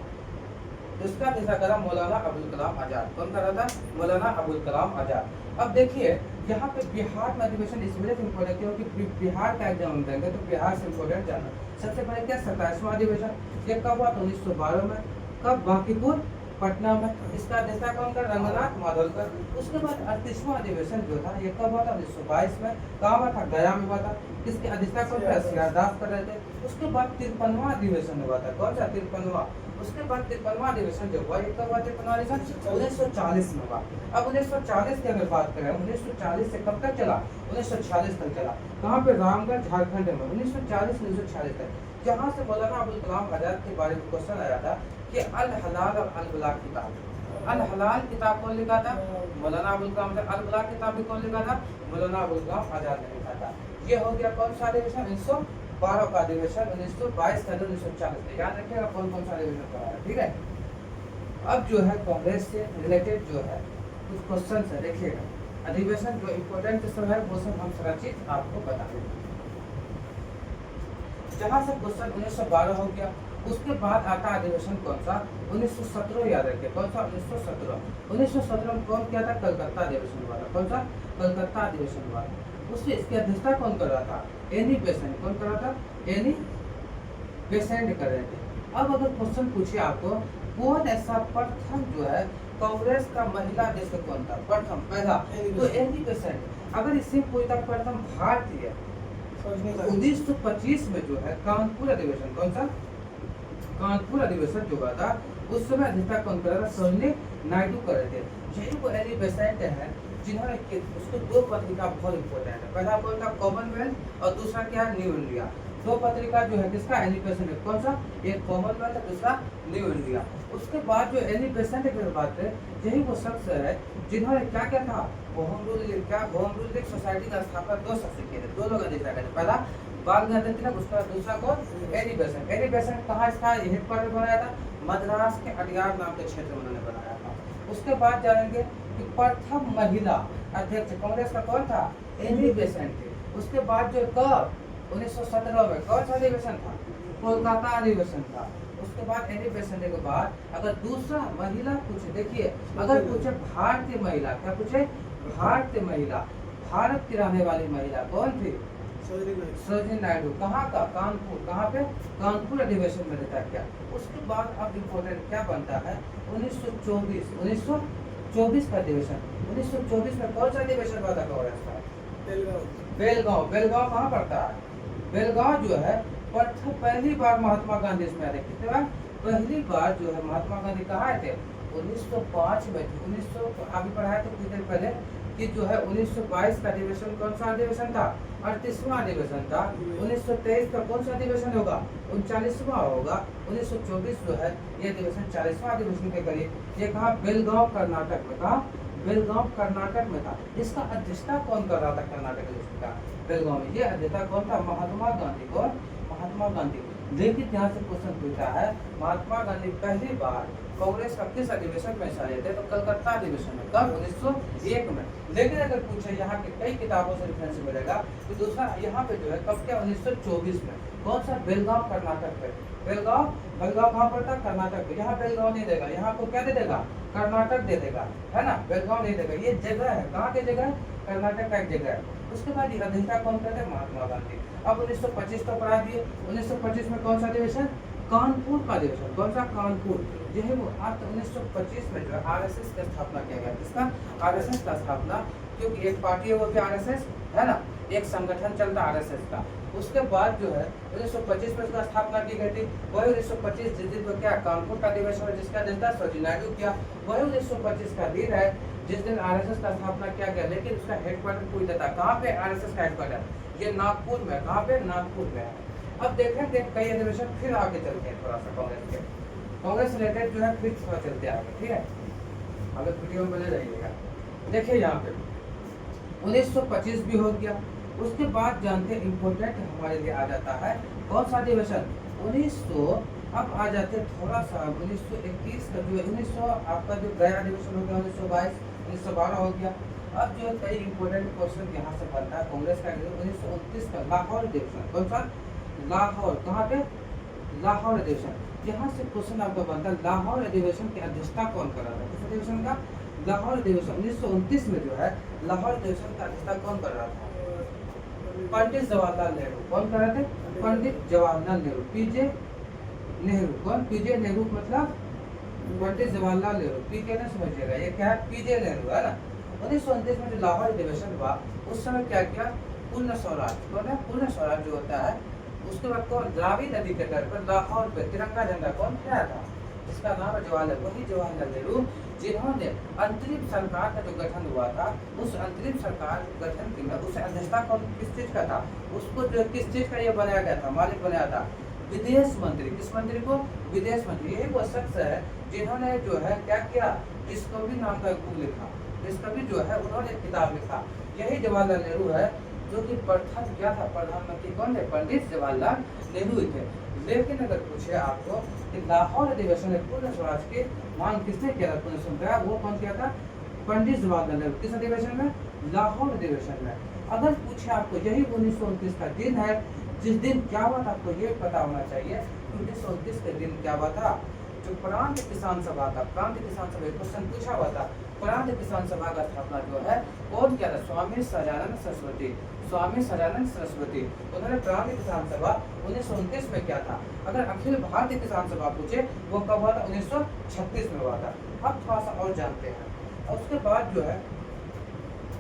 इसका अध्यक्षता करा मौलाना अबुल कलाम आजाद। कौन कर रहा था? मौलाना अबुल कलाम आजाद। अब देखिए यहाँ पे बिहार में अधिवेशन इसलिए इम्पोर्टेंट क्योंकि बिहार का एग्जाम देंगे तो बिहार से इम्पोर्टेंट जाना। सबसे पहले क्या? 27वां अधिवेशन। ये कब हुआ? 1912 में। कब? बांकीपुर पटना में। इसका अध्यक्षता कौन कर? रंगनाथ माधवकर। उसके बाद 38वां अधिवेशन जो था ये कब हुआ था? 1922 में। कहाँ हुआ था? गया में हुआ था। इसके अध्यक्षता कौन कर? सीआर दास कर रहे थे। उसके बाद 53वां अधिवेशन हुआ था। कौन सा? 53वां। उसके बाद 53वां अधिवेशन जो हुआ ये कब हुआ? 53वां अधिवेशन 1940 में हुआ। अब 1940 की अगर बात करें 1940 से कब तक चला? 1946 तक चला। कहाँ पे? रामगढ़ झारखंड में। 1940 से 1946 तक। जहाँ से मौलाना अबुल कलाम आजाद के बारे में क्वेश्चन आया था कि अल हलाल और अल बलाग किताब। अल हलाल किताब कौन लिखा था? मौलाना अबुल कलाम आजाद। अल बलाग किताब भी कौन लिखा था? मौलाना अबुल कलाम आजाद ने लिखा था। ये हो गया कौन सा अधिवेशन? 1912 का अधिवेशन। 1922 का 1940 याद रखिएगा कौन कौन सा अधिवेशन करा है। ठीक है। अब जो है कांग्रेस से रिलेटेड जो है कुछ क्वेश्चन है, देखिएगा। अधिवेशन जो इम्पोर्टेंट सब है वो सब हम संरचित आपको बता देंगे। जहाँ से क्वेश्चन 1912 हो गया। उसके बाद आता अधिवेशन कौन सा, 1917 याद रखिए, कौन सा 1917 में कौन किया था, कलकत्ता अधिवेशन हुआ था। कौन सा, कलकत्ता अधिवेशन हुआ था। उसमें इसकी अध्यक्षता कौन कर रहा था, एनी बेसेंट। कौन कर रहा था, एनी बेसेंट कर रहे थे। अब अगर क्वेश्चन पूछे आपको, कौन ऐसा प्रथम जो है कांग्रेस का महिला अध्यक्ष कौन था, प्रथम पहला, तो एनी बेसेंट। अगर इससे पूछता प्रथम भारतीय, 1925 में जो है कानपुर अधिवेशन, कौन सा, कानपुर अधिवेशन जो हुआ था, उस समय अध्यक्षता कौन कर रहा था, सरोजिनी नायडू कर रहे थे। यही वो एनी बेसेंट है जिन्होंने उसको दो पत्रिका बहुत इंपॉर्टेंट है। पहला कौन था, कॉमनवेल्थ, और दूसरा क्या है, न्यू इंडिया। दो पत्रिका जो है किसका, एनी बेसेंट है। कौन सा, एक कॉमनवेल्थ, दूसरा न्यू इंडिया। उसके बाद जो एनी बेसेंट की बात है, यही वो शख्स है जिन्होंने क्या क्या था, होम रूल लीग सोसाइटी का स्थापना दो शख्स किए थे, दो लोग अधिकार करते। पहला बाल गंगाधर तिलक, उसका दूसरा कौन, एनी बेसेंट। एनी बेसेंट कहाँ इसका हेडक्वार्टर बनाया था, मद्रास के अडियार नाम के क्षेत्र में उन्होंने बनाया था। उसके बाद जानेंगे कि प्रथम महिला अध्यक्ष कांग्रेस का कौन था, एनी बेसेंट थे। उसके बाद जो कब 1917 में कौन सा अधिवेशन था, कोलकाता अधिवेशन था। उसके बाद एनी बेसेंट के बाद अगर दूसरा महिला पूछे, देखिए अगर पूछे भारतीय महिला, क्या पूछे, भारतीय महिला, भारत की रहने वाली महिला कौन थी, सरोजिनी नायडू। कहाँ का, कानपुर। कहाँ पे, कानपुर अधिवेशन में रहता क्या। उसके बाद अब इम्पोर्टेंट क्या बनता है, 1924 का अधिवेशन। 1924 में कौन सा अधिवेशन हुआ था कांग्रेस का, बेलगांव। बेलगांव कहाँ पड़ता है, बेलगांव जो है पहली बार महात्मा गांधी इसमें आए। कितने बार, पहली बार जो है महात्मा गांधी कहाँ आए थे, 1905 में। 1900 अभी पढ़ाया तो कुछ देर पहले कि जो है 1922 का अधिवेशन कौन सा अधिवेशन था, 38वां अधिवेशन था। 1923 का कौन सा अधिवेशन होगा, 39वां होगा। 1924 जो है ये अधिवेशन 40वां अधिवेशन के करीब। ये कहा, बेलगांव कर्नाटक में। कहा, बेलगांव कर्नाटक में था। इसका अध्यक्षता कौन कर रहा था, कर्नाटक का बेलगांव में। ये अध्यक्षता कौन था, महात्मा गांधी। कौन, महात्मा गांधी। लेकिन यहाँ से क्वेश्चन पूछा है, महात्मा गांधी पहली बार कांग्रेस का किस अधिवेशन में हिस्सा लेते, तो कलकत्ता अधिवेशन में। कब, 1901 में। लेकिन अगर पूछे यहाँ के कई किताबों से रेफरेंस मिलेगा, तो दूसरा यहाँ पे जो है कब क्या, 1924 में। कौन सा, बेलगांव कर्नाटक पे। बेलगांव कहाँ पड़ता, कर्नाटक पे। यहाँ बेलगांव नहीं देगा, यहाँ को क्या दे देगा, कर्नाटक दे देगा, है ना, बेलगांव नहीं देगा। ये जगह है, कहाँ की जगह है, कर्नाटक का एक जगह है। उसके बाद अध्यक्षता कौन करते हैं, महात्मा गांधी। अब 1925 तो पढ़ा दिए। 1925 में कौन सा अधिवेशन, कानपुर का अधिवेशन। कौन सा, कानपुर। यही वो अब 1925 में जो है आरएसएस की स्थापना किया गया। किसका, आरएसएस का स्थापना, क्योंकि एक पार्टी है वो भी आरएसएस, है ना, एक संगठन चलता आरएसएस का। उसके बाद जो है 1925 में उसका स्थापना की गई थी। वही 1925 जिस दिन को क्या, कानपुर का अधिवेशन है, जिसका अध्यक्षता सरोजिनी नायडू किया। वही 1925 का दिन है जिस दिन आरएसएस का स्थापना किया गया। लेकिन उसका हेडक्वार्टर पूछ देता, कहाँ पे आरएसएस का हेडक्वार्टर, ये नागपुर में। कहाँ पे, नागपुर में। अब देखेंगे कई अधिवेशन फिर आगे चलते हैं, थोड़ा सा कांग्रेस रिलेटेड जो है फिर थोड़ा चलते आगे, ठीक है। अगर वीडियो में बने रहिएगा। देखिए यहाँ पे 1925 भी हो गया। उसके बाद जानते इम्पोर्टेंट हमारे लिए आ जाता है कौन सा अधिवेशन, 1900। अब आ जाते थोड़ा सा 1921 का जो 1900 आपका जो गया अधिवेशन हो गया, 1922, 1912 हो गया। अब जो कई इंपॉर्टेंट क्वेश्चन यहाँ से बनता है कांग्रेस का 1929 का लाहौर अधिवेशन। कौन सा, लाहौर। कहाँ पे, लाहौर अधिवेशन। यहाँ से क्वेश्चन आपका बनता है, लाहौर अधिवेशन की अध्यक्षता कौन कर रहा था, किस अधिवेशन का, लाहौर अधिवेशन। 1929 में जो है लाहौर अधिवेशन का अध्यक्षता कौन कर रहा था, पंडित जवाहरलाल नेहरू। कौन कर रहे थे, पंडित जवाहरलाल नेहरू। पीजे नेहरू। कौन, पीजे नेहरू मतलब पंडित जवाहरलाल नेहरू। पी के ना समझिएगा, ये क्या है, पीजे नेहरू, है ना। 1929 में जो लाहौर अधिवेशन हुआ, उस समय क्या किया, पूर्ण स्वराज। कौन है, पूर्ण स्वराज जो होता है। उसके बाद कौन, रावी नदी के तट पर लाहौर पे तिरंगा झंडा कौन फहराया था, जिसका नाम है जवाहरलाल, वही जवाहरलाल नेहरू, जिन्होंने अंतरिम सरकार का जो गठन हुआ था, उस अंतरिम सरकार गठन की में उसे अध्यक्षता कौन, किस चीज का था, उसको जो किस चीज का ये बनाया गया था, मालिक बनाया था, विदेश मंत्री। किस मंत्री को, विदेश मंत्री। यही वो शख्स है जिन्होंने जो है क्या किया, डिस्कवरी नाम का एक बुक लिखा। डिस्कवरी जो है उन्होंने एक किताब लिखा। यही जवाहरलाल नेहरू है जो कि प्रथम क्या था, प्रधानमंत्री कौन थे, पंडित जवाहरलाल नेहरू थे। लेकिन अगर पूछे आपको कि लाहौर अधिवेशन में पूर्ण स्वराज की मांग किसने किया था, पूर्ण सुनता वो कौन किया था, पंडित जवाहरलाल नेहरू। किस अधिवेशन में, लाहौर अधिवेशन में। अगर पूछे आपको, यही 1929 का दिन है जिस दिन क्या हुआ था आपको ये पता होना चाहिए। 1929 के दिन क्या हुआ था, जो प्रांत किसान सभा था, प्रांत किसान सभा क्वेश्चन पूछा हुआ था। प्रांत किसान सभा का स्थापना जो है कौन किया था, स्वामी सदानंद सरस्वती, स्वामी सदानंद सरस्वती। उन्होंने प्रांत किसान सभा 1929 में किया था। अगर अखिल भारतीय किसान सभा पूछे वो कब हुआ था, 1936 में हुआ था। अब थोड़ा सा और जानते हैं। और उसके बाद जो है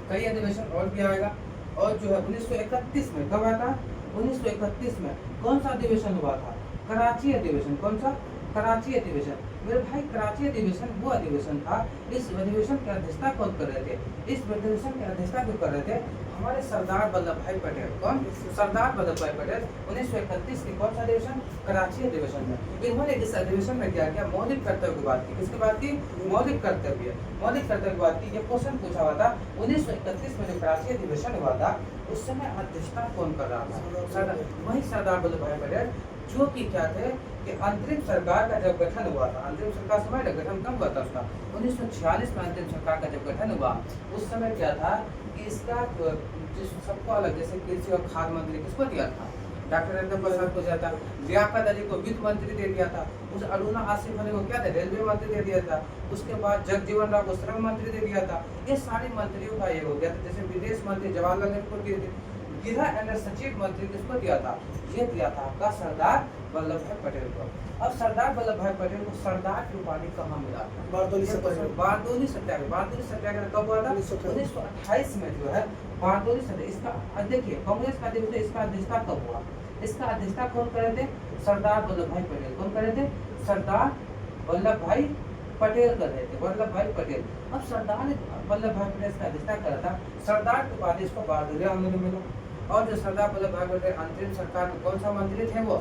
कई अधिवेशन और भी आएगा। और जो है 1931 में कब आया था, 1931 में कौन सा अधिवेशन हुआ था, कराची अधिवेशन। कौन सा, कराची अधिवेशन। मेरे भाई कराची अधिवेशन वो अधिवेशन था, इस अधिवेशन की अध्यक्षता कौन कर रहे थे, इस अधिवेशन की अध्यक्षता क्यों कर रहे थे, हमारे सरदार वल्लभ भाई पटेल। कौन, सरदार वल्लभ भाई पटेल। 1931 की कौन सा अधिवेशन, कराची अधिवेशन में। इन्होंने इस अधिवेशन में क्या किया, मौलिक कर्तव्य की बात की। किसकी बात की, मौलिक कर्तव्य, मौलिक कर्तव्य की बात की। ये क्वेश्चन पूछा हुआ था 1931 में जो कराची अधिवेशन हुआ था उस समय अध्यक्षता कौन कर रहा था, वही सरदार वल्लभ भाई पटेल, जो कि क्या थे कि अंतरिम सरकार का जब गठन हुआ था, अंतरिम सरकार समय गठन कब हुआ था उसका, 1946 में अंतरिम सरकार का जब गठन हुआ उस समय क्या था कि इसका सबको अलग, जैसे कृषि और खाद्य मंत्री किसको दिया था, डॉक्टर राजेंद्र प्रसाद को दिया था। लियाकत अली को वित्त मंत्री दे दिया था। उस अरुणा आसिफ अली को क्या था, रेलवे मंत्री दे दिया था। उसके बाद जगजीवन राम को श्रम मंत्री दे दिया था। ये सारे मंत्रियों का ये हो गया था। जैसे विदेश मंत्री जवाहरलाल नेहरू को दिए थे। गृह एवं सचिव मंत्री किसको दिया था, ये दिया था आपका सरदार वल्लभ भाई पटेल को। अब सरदार वल्लभ भाई पटेल को सरदार की उपाधि कहाँ मिला था, बारदोली सत्याग्रह। बारदोली सत्याग्रह कब हुआ था, 1928 में जो है बारदोली सत्याग्रह। इसका देखिए कांग्रेस का दिवस, इसका अध्यक्षता कब हुआ, इसका अध्यक्षता कौन कर रहे थे, सरदार वल्लभ भाई पटेल। कौन कर रहे थे, सरदार वल्लभ भाई पटेल कर रहे थे, वल्लभ भाई पटेल। अब सरदार वल्लभ भाई पटेल का अध्यक्षता कर रहा था, सरदार की उपाधि इसको बारदोली आंदोलन में मिला। और जो सरदार वल्लभ भाई पटेल अंतरिम सरकार में कौन सा मंत्री थे, वो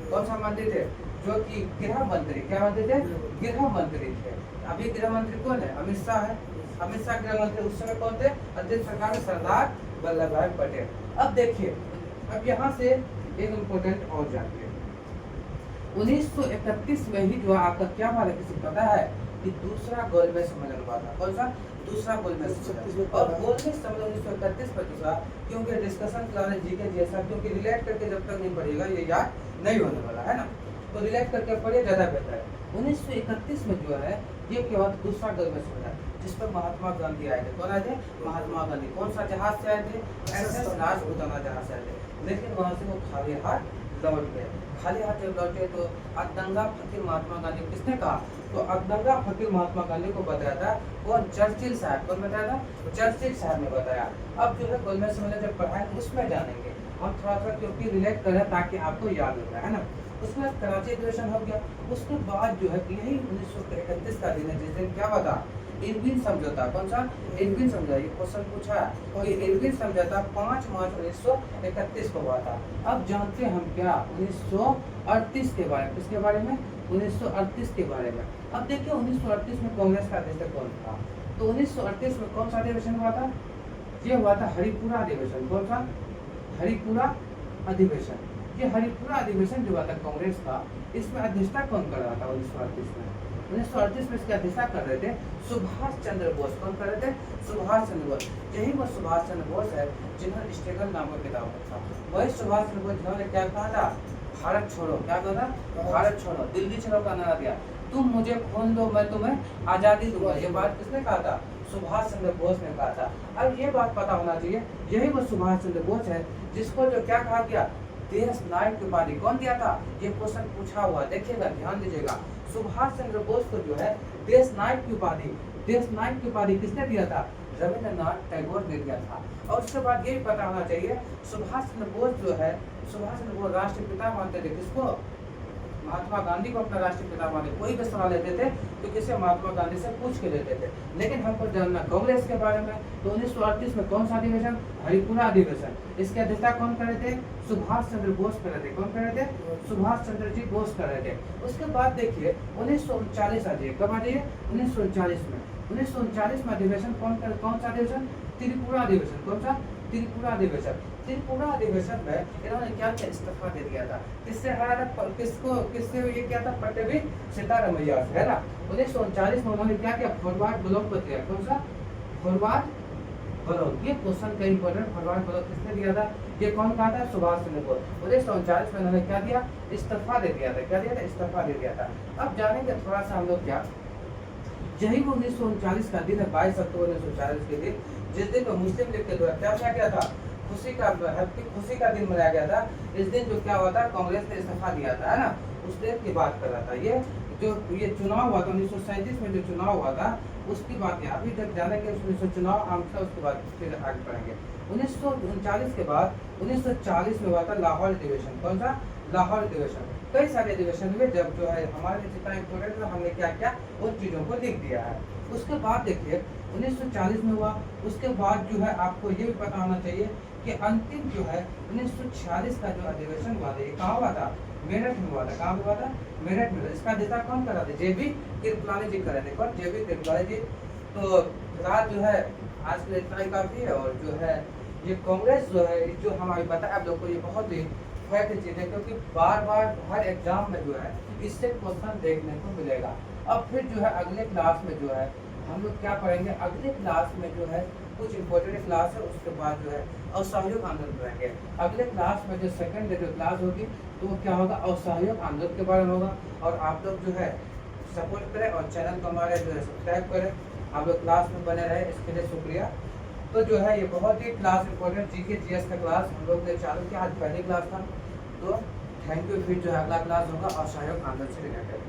कौन सा मंत्री थे, जो कि गृह मंत्री, क्या मंत्री थे, गृह मंत्री थे। अभी गृह मंत्री कौन है, अमित शाह है। अमित शाह गृह मंत्री, उस समय कौन थे, अंतरिम सरकार में सरदार वल्लभ भाई पटेल। अब देखिए, अब यहाँ से एक इम्पोर्टेंट और जानिए, 1931 में ही जो आपका क्या हुआ, किसी पता है कि दूसरा गोलमेज सम्मेलन हुआ था। कौन सा, दूसरा गोलमेज सम्मेलन। और गोलमेज सम्मेलन 1931 में दूसरा, क्योंकि डिस्कशन कराने जीके जैसा, क्योंकि रिलेट करके जब तक नहीं पढ़ेगा ये याद नहीं होने वाला है ना, तो रिलेट करके पढ़िए ज्यादा बेहतर है। 1931 में जो है ये क्या हुआ, दूसरा गोलमेज सम्मेलन, जिस पर महात्मा गांधी आए थे। कौन आए थे, महात्मा गांधी। कौन सा जहाज से आए थे, SS राजपूताना जहाज से आए थे। लेकिन वहां से वो खाली हाथ लौट गए। खाली हाथ जब लौटे तो अदंगा फकीर महात्मा गांधी को किसने कहा, तो अदंगा फकीर महात्मा गांधी को बताया था कौन, चर्चिल साहब। कौन बताया था, चर्चिल साहब ने बताया। अब जो है गोलमेज सम्मेलन जब पढ़ाएंगे उसमें जानेंगे हम थोड़ा थोड़ा, क्योंकि रिलेट कर रहे हैं ताकि आपको याद होता है ना। उसके बाद कराची अधिवेशन हो गया। उसके बाद जो है यही 1931 का दिन है जिस दिन क्या हुआ था, इरविन समझौता। कौन सा, इरविन समझौता। ये क्वेश्चन पूछा है, और ये इरविन समझौता 5 मार्च 1931 को हुआ था। अब जानते हैं हम क्या, 1938 के बारे में। किसके बारे में, 1938 के बारे में। अब देखिए 1938 में कांग्रेस का अध्यक्ष कौन था, तो 1938 में कौन सा अधिवेशन हुआ था, ये हुआ था हरिपुरा अधिवेशन। कौन सा, हरिपुरा अधिवेशन। ये हरिपुरा अधिवेशन जो हुआ था कांग्रेस का, इसमें अध्यक्षता कौन कर रहा था 1938 में, 1938 में इसकी अध्यक्षता कर रहे थे सुभाष चंद्र बोस। कौन कर रहे थे, सुभाष चंद्र बोस। यही वो सुभाष चंद्र बोस है जिन्होंने स्ट्रगल नाम का किताब लिखा। वही सुभाष चंद्र बोस जिन्होंने क्या कहा था, भारत छोड़ो, क्या कहा था, भारत छोड़ो, दिल्ली छोड़ो का नारा दिया। तुम मुझे खून दो मैं तुम्हें आजादी दूंगा। ये बात किसने कहा था, सुभाष चंद्र बोस ने कहा था। अब ये बात पता होना चाहिए, यही वो सुभाष चंद्र बोस है जिसको जो क्या कहा गया, देश नायक की उपाधि कौन दिया था। ये क्वेश्चन पूछा हुआ, देखिएगा ध्यान दीजिएगा। सुभाष चंद्र बोस को जो है देश नायक की उपाधि, देश नायक की उपाधि किसने दिया था, रविंद्रनाथ टैगोर ने दिया था। और उसके बाद ये भी पता होना चाहिए, सुभाष चंद्र बोस जो है, सुभाष चंद्र बोस राष्ट्रपिता मानते थे किसको, महात्मा गांधी को अपना राष्ट्रपिता माने। कोई भी सवाल लेते थे तो किसे, महात्मा गांधी से पूछ के लेते थे। लेकिन हमको जानना कांग्रेस के बारे में, तो 1938 में कौन सा अधिवेशन, हरिपुरा अधिवेशन। इसकी अध्यक्षता कौन कर रहे थे, सुभाष चंद्र बोस कर रहे थे। कौन कर रहे थे, सुभाष चंद्र जी बोस कर रहे थे। उसके बाद देखिए 1939 आ जाइए, कब आ जाइए, 1939 में। 1939 में अधिवेशन कौन सा अधिवेशन, त्रिपुरा अधिवेशन। कौन सा, त्रिपुरा अधिवेशन। त्रिपुरा अधिवेशन में इन्होंने क्या किया, इस्तीफा दे दिया था। किससे हराया था, किससे ये क्या था, पट्टभी सीतारमैया से, है ना। 1939 में उन्होंने क्या किया, फॉरवर्ड ब्लॉक को दिया। कौन सा, फॉरवर्ड ब्लॉक। ये क्वेश्चन का इंपॉर्टेंट, फॉरवर्ड ब्लॉक किसने दिया था, ये कौन कहा था? सुभाष चंद्र बोस। 1939 में उन्होंने क्या दिया? इस्तीफा दे दिया था। क्या दिया था? इस्तीफा दे दिया था। अब जानेंगे थोड़ा सा हम लोग क्या, यही 1939 का दिन है, 22 अक्टूबर 1940 के दिन, जिस दिन को मुस्लिम लीग के द्वारा क्या किया गया था? खुशी का दिन मनाया गया था। इस दिन जो क्या हुआ था? कांग्रेस ने इस्तीफा दिया था, है ना? उस दिन की बात कर रहा था। ये चुनाव हुआ था 1937 में, जो चुनाव हुआ था उसकी बात है। अभी तक जानेंगे उसमें चुनाव आम था, उसके बाद फिर आगे बढ़ेंगे। 1939 के बाद 1940 में हुआ था लाहौर अधिवेशन। कौन सा? लाहौर अधिवेशन। कई सारे अधिवेशन हुए, जब जो है हमारे लिए जितना इम्पोर्टेंट था हमने क्या किया, उन चीज़ों को लिख दिया है। उसके बाद देखिए 1940 में हुआ। उसके बाद जो है आपको ये भी पता होना चाहिए कि अंतिम जो है 1946 का जो अधिवेशन हुआ था, ये कहाँ हुआ था? मेरठ में हुआ था। कहाँ हुआ था? मेरठ में। इसका नेता कौन करा थे? JB कृपलानी जी करे थे। कौन? JB कृपलानी जी। तो फिलहाल जो है आज के लिए इतना ही काफ़ी है। और जो है ये कांग्रेस जो है, जो हमारी बताया आप लोग को, ये बहुत ही फैक्ट चीज़ है, क्योंकि बार बार हर एग्जाम में जो है इससे क्वेश्चन देखने को मिलेगा। अब फिर जो है अगले क्लास में जो है हम लोग क्या पढ़ेंगे? अगले क्लास में जो है कुछ इंपॉर्टेंट क्लास है, उसके बाद जो है असहयोग आंदोलन पढ़ेंगे। अगले क्लास में जो सेकंड डे जो क्लास होगी तो वो क्या होगा? असहयोग आंदोलन के बारे में होगा। और आप लोग जो है सपोर्ट करें और चैनल को हमारे जो है सब्सक्राइब करें। आप लोग क्लास में बने रहे, इसके लिए शुक्रिया। तो जो है ये बहुत ही क्लास इंपॉर्टेंट GK GS का क्लास हम लोग ने चालू किया, आज पहली क्लास था। तो थैंक यू। फिर जो है अगला क्लास होगा असहयोग आंदोलन से रिलेटेड।